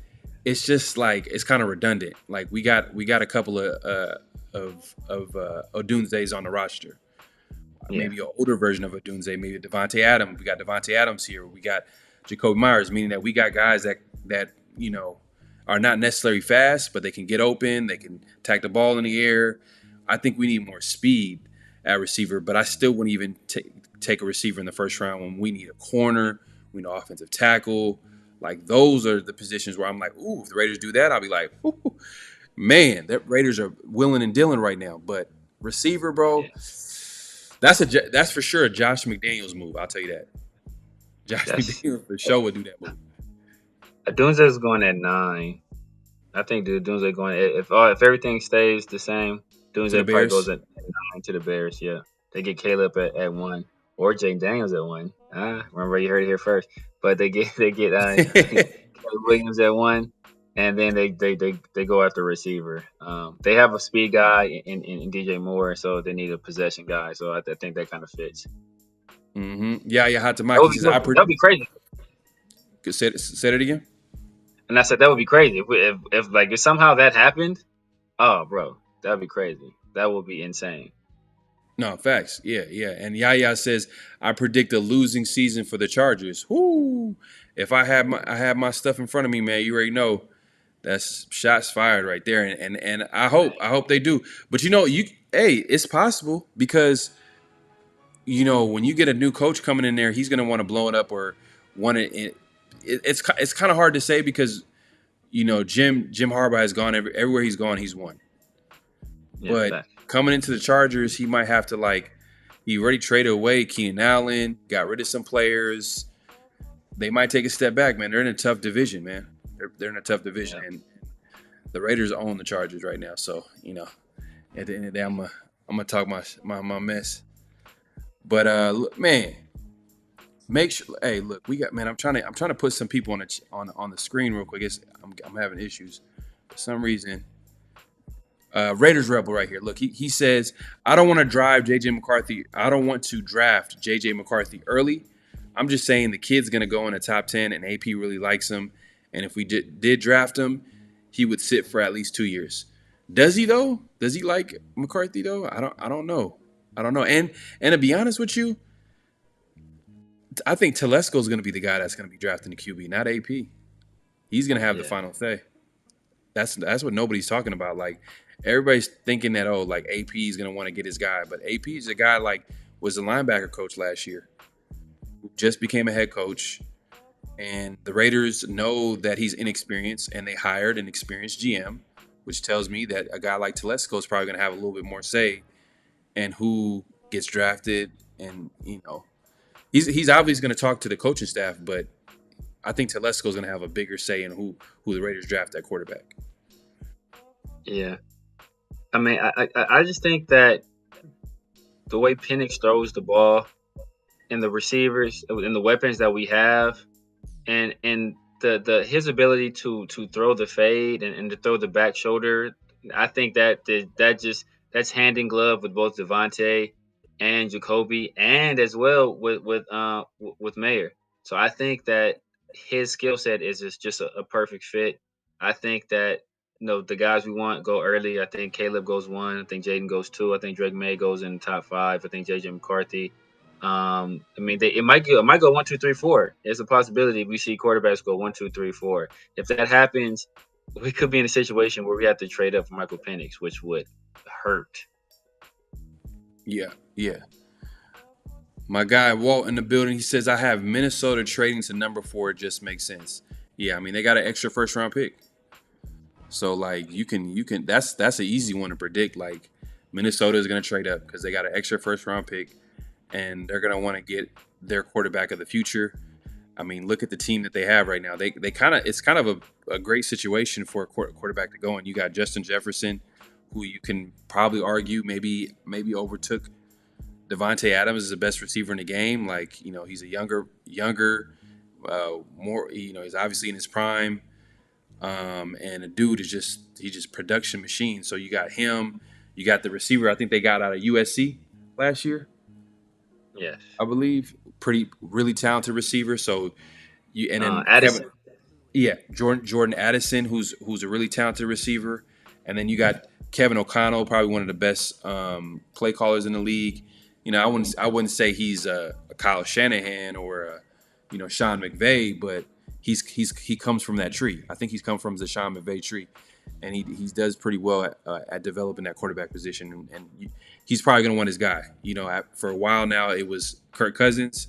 it's just like it's kind of redundant. Like we got a couple of Odunzes on the roster. Yeah. Maybe an older version of Odunze. Maybe Davante Adams. We got Davante Adams here. We got Jacoby Myers, meaning that we got guys that are not necessarily fast, but they can get open. They can attack the ball in the air. I think we need more speed at receiver, but I still wouldn't even take a receiver in the first round when we need a corner, we need an offensive tackle. Like those are the positions where I'm like, ooh, if the Raiders do that, I'll be like, ooh, man, that Raiders are willing and dealing right now. But receiver, bro, that's for sure a Josh McDaniels move. I'll tell you that. McDaniels for sure would do that move. Odunze is going at 9. I think the Odunze going if everything stays the same, Odunze probably goes at 9 to the Bears. Yeah, they get Caleb at 1 or Jake Daniels at 1. Remember you heard it here first. But they get Caleb Williams at 1, and then they go after receiver. They have a speed guy in DJ Moore, so they need a possession guy. So I think that kind of fits. Mm-hmm. Yeah, That'd be crazy. Say it again. And I said that would be crazy if somehow that happened. Oh, bro, that would be crazy. That would be insane. No, facts. Yeah, yeah. And Yaya says, I predict a losing season for the Chargers. Whoo! If I have my stuff in front of me, man, you already know that's shots fired right there. And I hope they do. But it's possible because when you get a new coach coming in there, he's gonna want to blow it up or want it. It's kind of hard to say because Jim Harbaugh has gone everywhere he's gone, he's won. Yeah, But coming into the Chargers, he might have to he already traded away Keenan Allen, got rid of some players. They might take a step back, man. They're in a tough division, man. They're in a tough division, and the Raiders own the Chargers right now. So at the end of the day, I'm gonna talk my mess. But look, man, make sure. Hey, look, we got, man. I'm trying to put some people on the screen real quick. I'm having issues for some reason. Raiders Rebel right here. Look, he says, I don't want to draft JJ McCarthy early. I'm just saying the kid's going to go in the top 10 and AP really likes him. And if we did draft him, he would sit for at least 2 years. Does he though? Does he like McCarthy though? I don't know. And to be honest with you, I think Telesco is going to be the guy that's going to be drafting the QB, not AP. He's going to have the final say. That's what nobody's talking about. Like, everybody's thinking that, AP is going to want to get his guy. But AP is a guy, was a linebacker coach last year who just became a head coach. And the Raiders know that he's inexperienced, and they hired an experienced GM, which tells me that a guy like Telesco is probably going to have a little bit more say in who gets drafted. And, he's obviously going to talk to the coaching staff, but I think Telesco is going to have a bigger say in who the Raiders draft at quarterback. Yeah. I mean, I just think that the way Penix throws the ball and the receivers and the weapons that we have and his ability to throw the fade and to throw the back shoulder, I think that's hand in glove with both Davante and Jacoby and as well with Mayer. So I think that his skill set is just a perfect fit. I think that the guys we want go early. I think Caleb goes 1. I think Jaden goes 2. I think Drake May goes in the top 5. I think JJ McCarthy. It might go 1, 2, 3, 4. There's a possibility we see quarterbacks go 1, 2, 3, 4. If that happens, we could be in a situation where we have to trade up for Michael Penix, which would hurt. Yeah. My guy Walt in the building, he says, I have Minnesota trading to number 4. It just makes sense. Yeah, they got an extra first round pick. So you can that's an easy one to predict. Minnesota is going to trade up because they got an extra first round pick and they're going to want to get their quarterback of the future. Look at the team that they have right now. It's kind of a great situation for a quarterback to go in. You got Justin Jefferson, who you can probably argue maybe overtook Davante Adams as the best receiver in the game. He's a younger, more, he's obviously in his prime. And the dude is just production machine. So you got him, you got the receiver I think they got out of USC last year. Yes. I believe really talented receiver. So and then Addison. Jordan Addison, who's a really talented receiver. And then you got Kevin O'Connell, probably one of the best play callers in the league. I wouldn't say he's a Kyle Shanahan or a Sean McVay, but he comes from that tree. I think he's come from the Sean McVay tree, and he does pretty well at developing that quarterback position. And he's probably going to want his guy. For a while now, it was Kirk Cousins.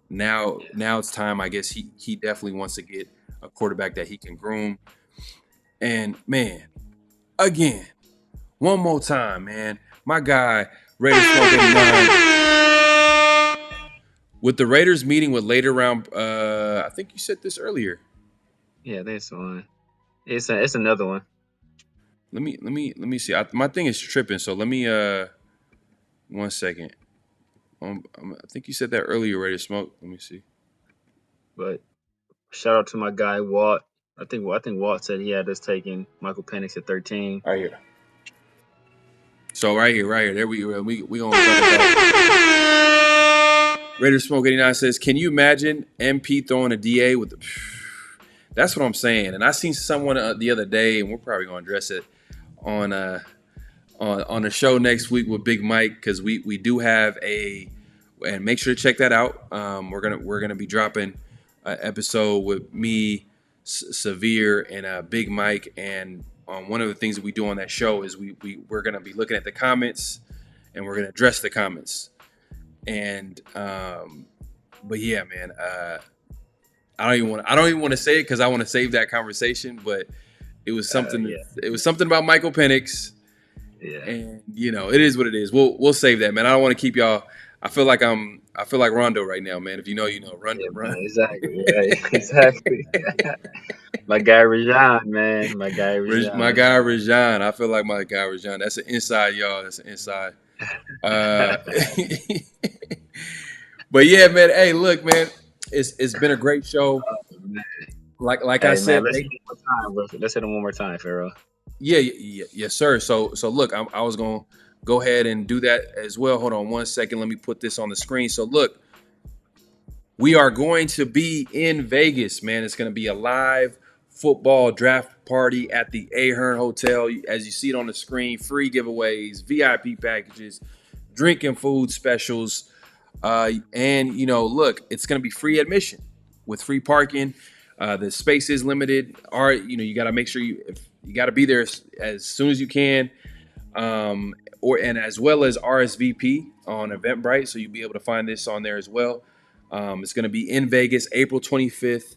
Now it's time. I guess he definitely wants to get a quarterback that he can groom. And man, again, one more time, man, my guy Raiders 489. With the Raiders meeting with later round, I think you said this earlier. Yeah, there's one. It's another one. Let me see. My thing is tripping, so let me 1 second. I think you said that earlier, Ready to Smoke. Let me see. But shout out to my guy Walt. I think Walt said he had us taking Michael Penix at 13. Right here. So right here. There we gonna run it back. Raider Smoke 89 says, "Can you imagine MP throwing a DA with the?" That's what I'm saying. And I seen someone the other day, and we're probably gonna address it on on the show next week with Big Mike, because we do have and make sure to check that out. We're gonna be dropping an episode with me, Severe, and Big Mike. And one of the things that we do on that show is we're gonna be looking at the comments, and we're gonna address the comments. And but yeah, man, I don't even want to say it because I want to save that conversation. But it was something. It was something about Michael Penix. Yeah. And it is what it is. We'll save that, man. I don't want to keep y'all. I feel like Rondo right now, man. If you know, you know. Run. Exactly. Right. Exactly. My guy Rajon, man. My guy Rajon. My guy Rajon. I feel like my guy Rajon. That's an inside, y'all. That's an inside. But yeah, man. Hey, look, man. It's been a great show. Like I said, man, let's hit him one more time, Pharaoh. Yeah, yes, sir. So look, I was gonna go ahead and do that as well. Hold on one second. Let me put this on the screen. So look, we are going to be in Vegas, man. It's gonna be a live football draft party at the Ahern Hotel. As you see it on the screen, free giveaways, VIP packages, drinking food specials, and look, it's gonna be free admission with free parking. The space is limited. You got to make sure you got to be there as soon as you can, and as well as RSVP on Eventbrite, so you'll be able to find this on there as well. It's going to be in Vegas, April 25th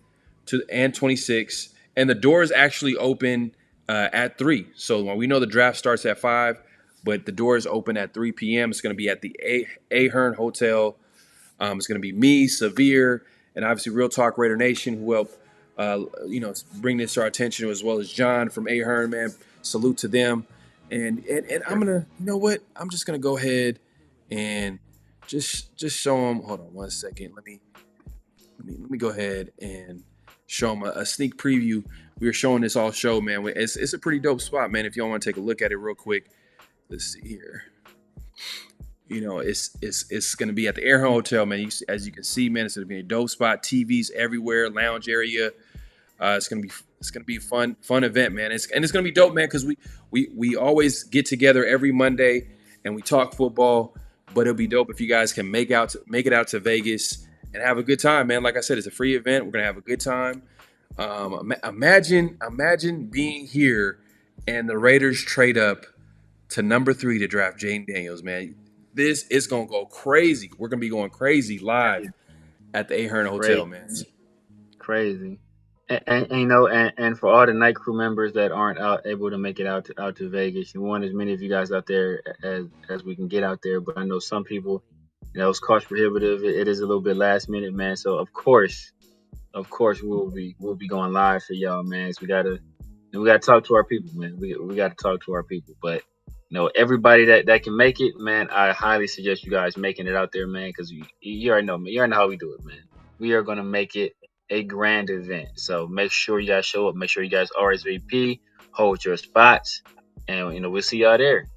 and 26th, and the doors actually open at 3. So we know the draft starts at 5, but the doors open at 3 p.m. It's going to be at the Ahern Hotel. It's going to be me, Severe, and obviously Real Talk Raider Nation, who helped bring this to our attention, as well as John from Ahern, man. Salute to them. And I'm gonna, I'm just gonna go ahead and just show them. Hold on one second. Let me go ahead and show them a sneak preview. We were showing this all show, man. It's a pretty dope spot, man. If y'all want to take a look at it real quick, let's see here. It's going to be at the Ahern Hotel, man. As you can see, man, it's going to be a dope spot. TVs everywhere, lounge area. It's going to be a fun event, man. It's going to be dope, man, because we always get together every Monday and we talk football. But it'll be dope if you guys can make it out to Vegas and have a good time, man. Like I said, it's a free event. We're going to have a good time. Imagine being here and the Raiders trade up to number 3 to draft Jayden Daniels, man. This is going to go crazy. We're going to be going crazy live at the Ahern Hotel, man. Crazy. And for all the night crew members that aren't able to make it out to Vegas, we want as many of you guys out there as we can get out there. But I know some people, it's cost prohibitive. It is a little bit last minute, man. So of course we'll be going live for y'all, man. So we gotta talk to our people, man. We gotta talk to our people. But everybody that can make it, man, I highly suggest you guys making it out there, man, because you already know, man. You already know how we do it, man. We are gonna make it a grand event. So make sure you guys show up. Make sure you guys RSVP, hold your spots, and we'll see y'all there.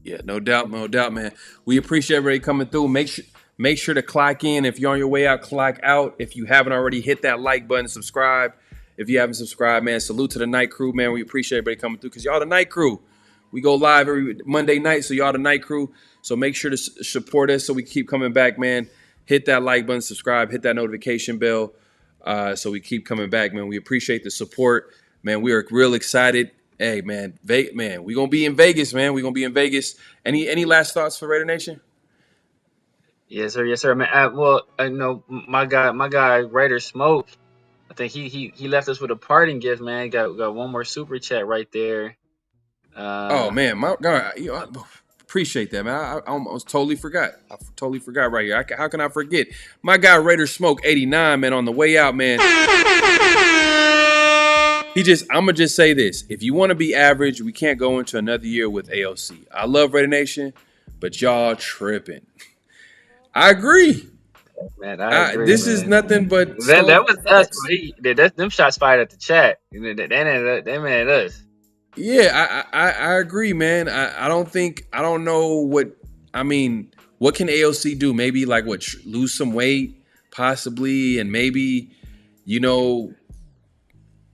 Yeah, no doubt, man. We appreciate everybody coming through. Make sure to clock in. If you're on your way out, clock out. If you haven't already, hit that like button, subscribe. If you haven't subscribed, man, salute to the night crew, man. We appreciate everybody coming through because y'all the night crew. We go live every Monday night, so y'all the night crew. So make sure to support us so we keep coming back, man. Hit that like button, subscribe, hit that notification bell so we keep coming back, man. We appreciate the support, man. We are real excited. Hey, man, we're going to be in Vegas, man. We're going to be in Vegas. Any last thoughts for Raider Nation? Yes, sir, man. I know my guy, Raider Smoke, I think he left us with a parting gift, man. Got one more super chat right there. Oh man, my God, I appreciate that, man. I almost totally forgot. I totally forgot right here. How can I forget? My guy Raider Smoke 89, man, on the way out, man. I'm gonna just say this: if you want to be average, we can't go into another year with AOC. I love Raider Nation, but y'all tripping. I agree. Man, I agree, this man. is nothing but that was us. Them shots fired at the chat. They made us. Yeah, I agree, man. I don't know what can AOC do? Maybe lose some weight, possibly, and maybe,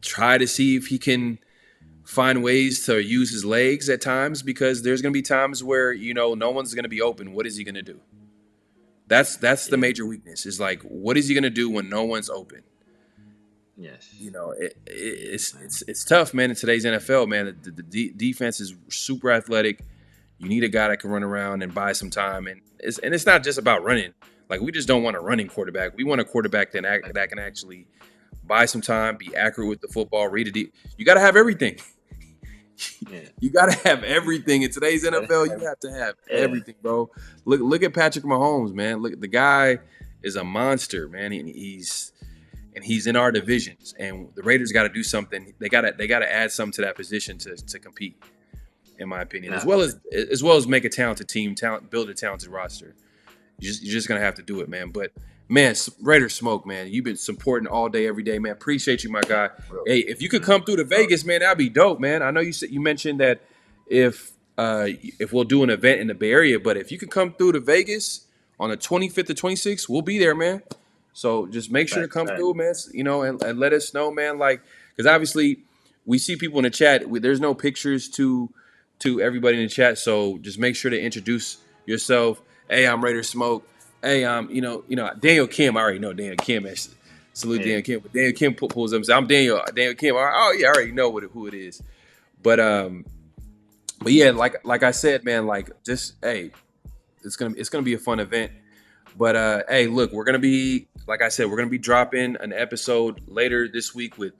try to see if he can find ways to use his legs at times, because there's going to be times where, no one's going to be open. What is he going to do? That's the major weakness, is like, what is he going to do when no one's open? Yes. It's tough, man, in today's NFL, man. The defense is super athletic. You need a guy that can run around and buy some time. And it's not just about running. Like, we just don't want a running quarterback. We want a quarterback that can actually buy some time, be accurate with the football, read it. You got to have everything. You got to have everything in today's NFL. You have to have everything, bro. Look at Patrick Mahomes, man. Look, the guy is a monster, man. He's in our divisions, and the Raiders got to do something. They got to add something to that position to compete, in my opinion, as well as make a talented team, build a talented roster. You're just gonna have to do it, man. But man, Raiders smoke, man. You've been supporting all day, every day, man. Appreciate you, my guy. Hey, if you could come through to Vegas, man, that'd be dope, man. I know you mentioned that if we'll do an event in the Bay Area, but if you could come through to Vegas on the 25th or 26th, we'll be there, man. So just make sure to come through, man. And let us know, man. Like, because obviously we see people in the chat. There's no pictures to everybody in the chat, so just make sure to introduce yourself. Hey, I'm Raider Smoke. Hey, Daniel Kim. I already know Daniel Kim. Salute Daniel Kim. But Daniel Kim pulls up and says, I'm Daniel Kim. Oh yeah, I already know who it is. But yeah, like I said, man, like, just, hey, it's gonna be a fun event. But hey, look, we're gonna be dropping an episode later this week with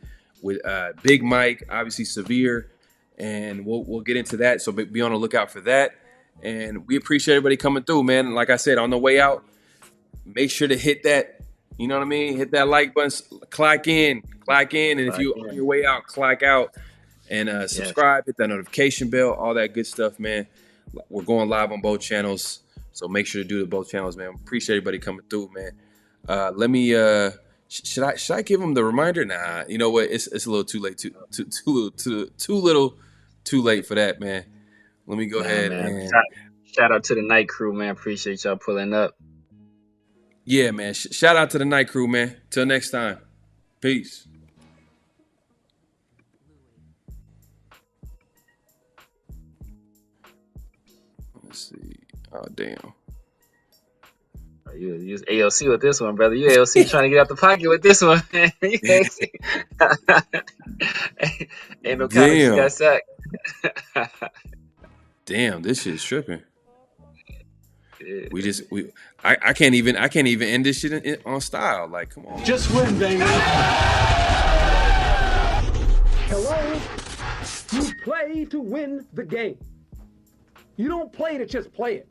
Big Mike, obviously Severe, and we'll get into that. So be on the lookout for that. And we appreciate everybody coming through, man. And like I said, on the way out, make sure to hit that, you know what I mean? Hit that like button, clock in. And if you're on your way out, clock out. And subscribe, hit that notification bell, all that good stuff, man. We're going live on both channels, so make sure to do both channels, man. Appreciate everybody coming through, man. Let me should I give them the reminder? Nah, you know what? It's a little too late. Too late for that, man. Let me go ahead and shout out to the night crew, man. Appreciate y'all pulling up. Yeah, man. Shout out to the night crew, man. Till next time. Peace. Let's see. Oh, damn. You was AOC with this one, brother. You AOC trying to get out the pocket with this one. Ain't no kind of got sacked. Damn, this shit's tripping. I can't even end this shit on style. Like, come on. Just win, baby. Hello? You play to win the game. You don't play to just play it.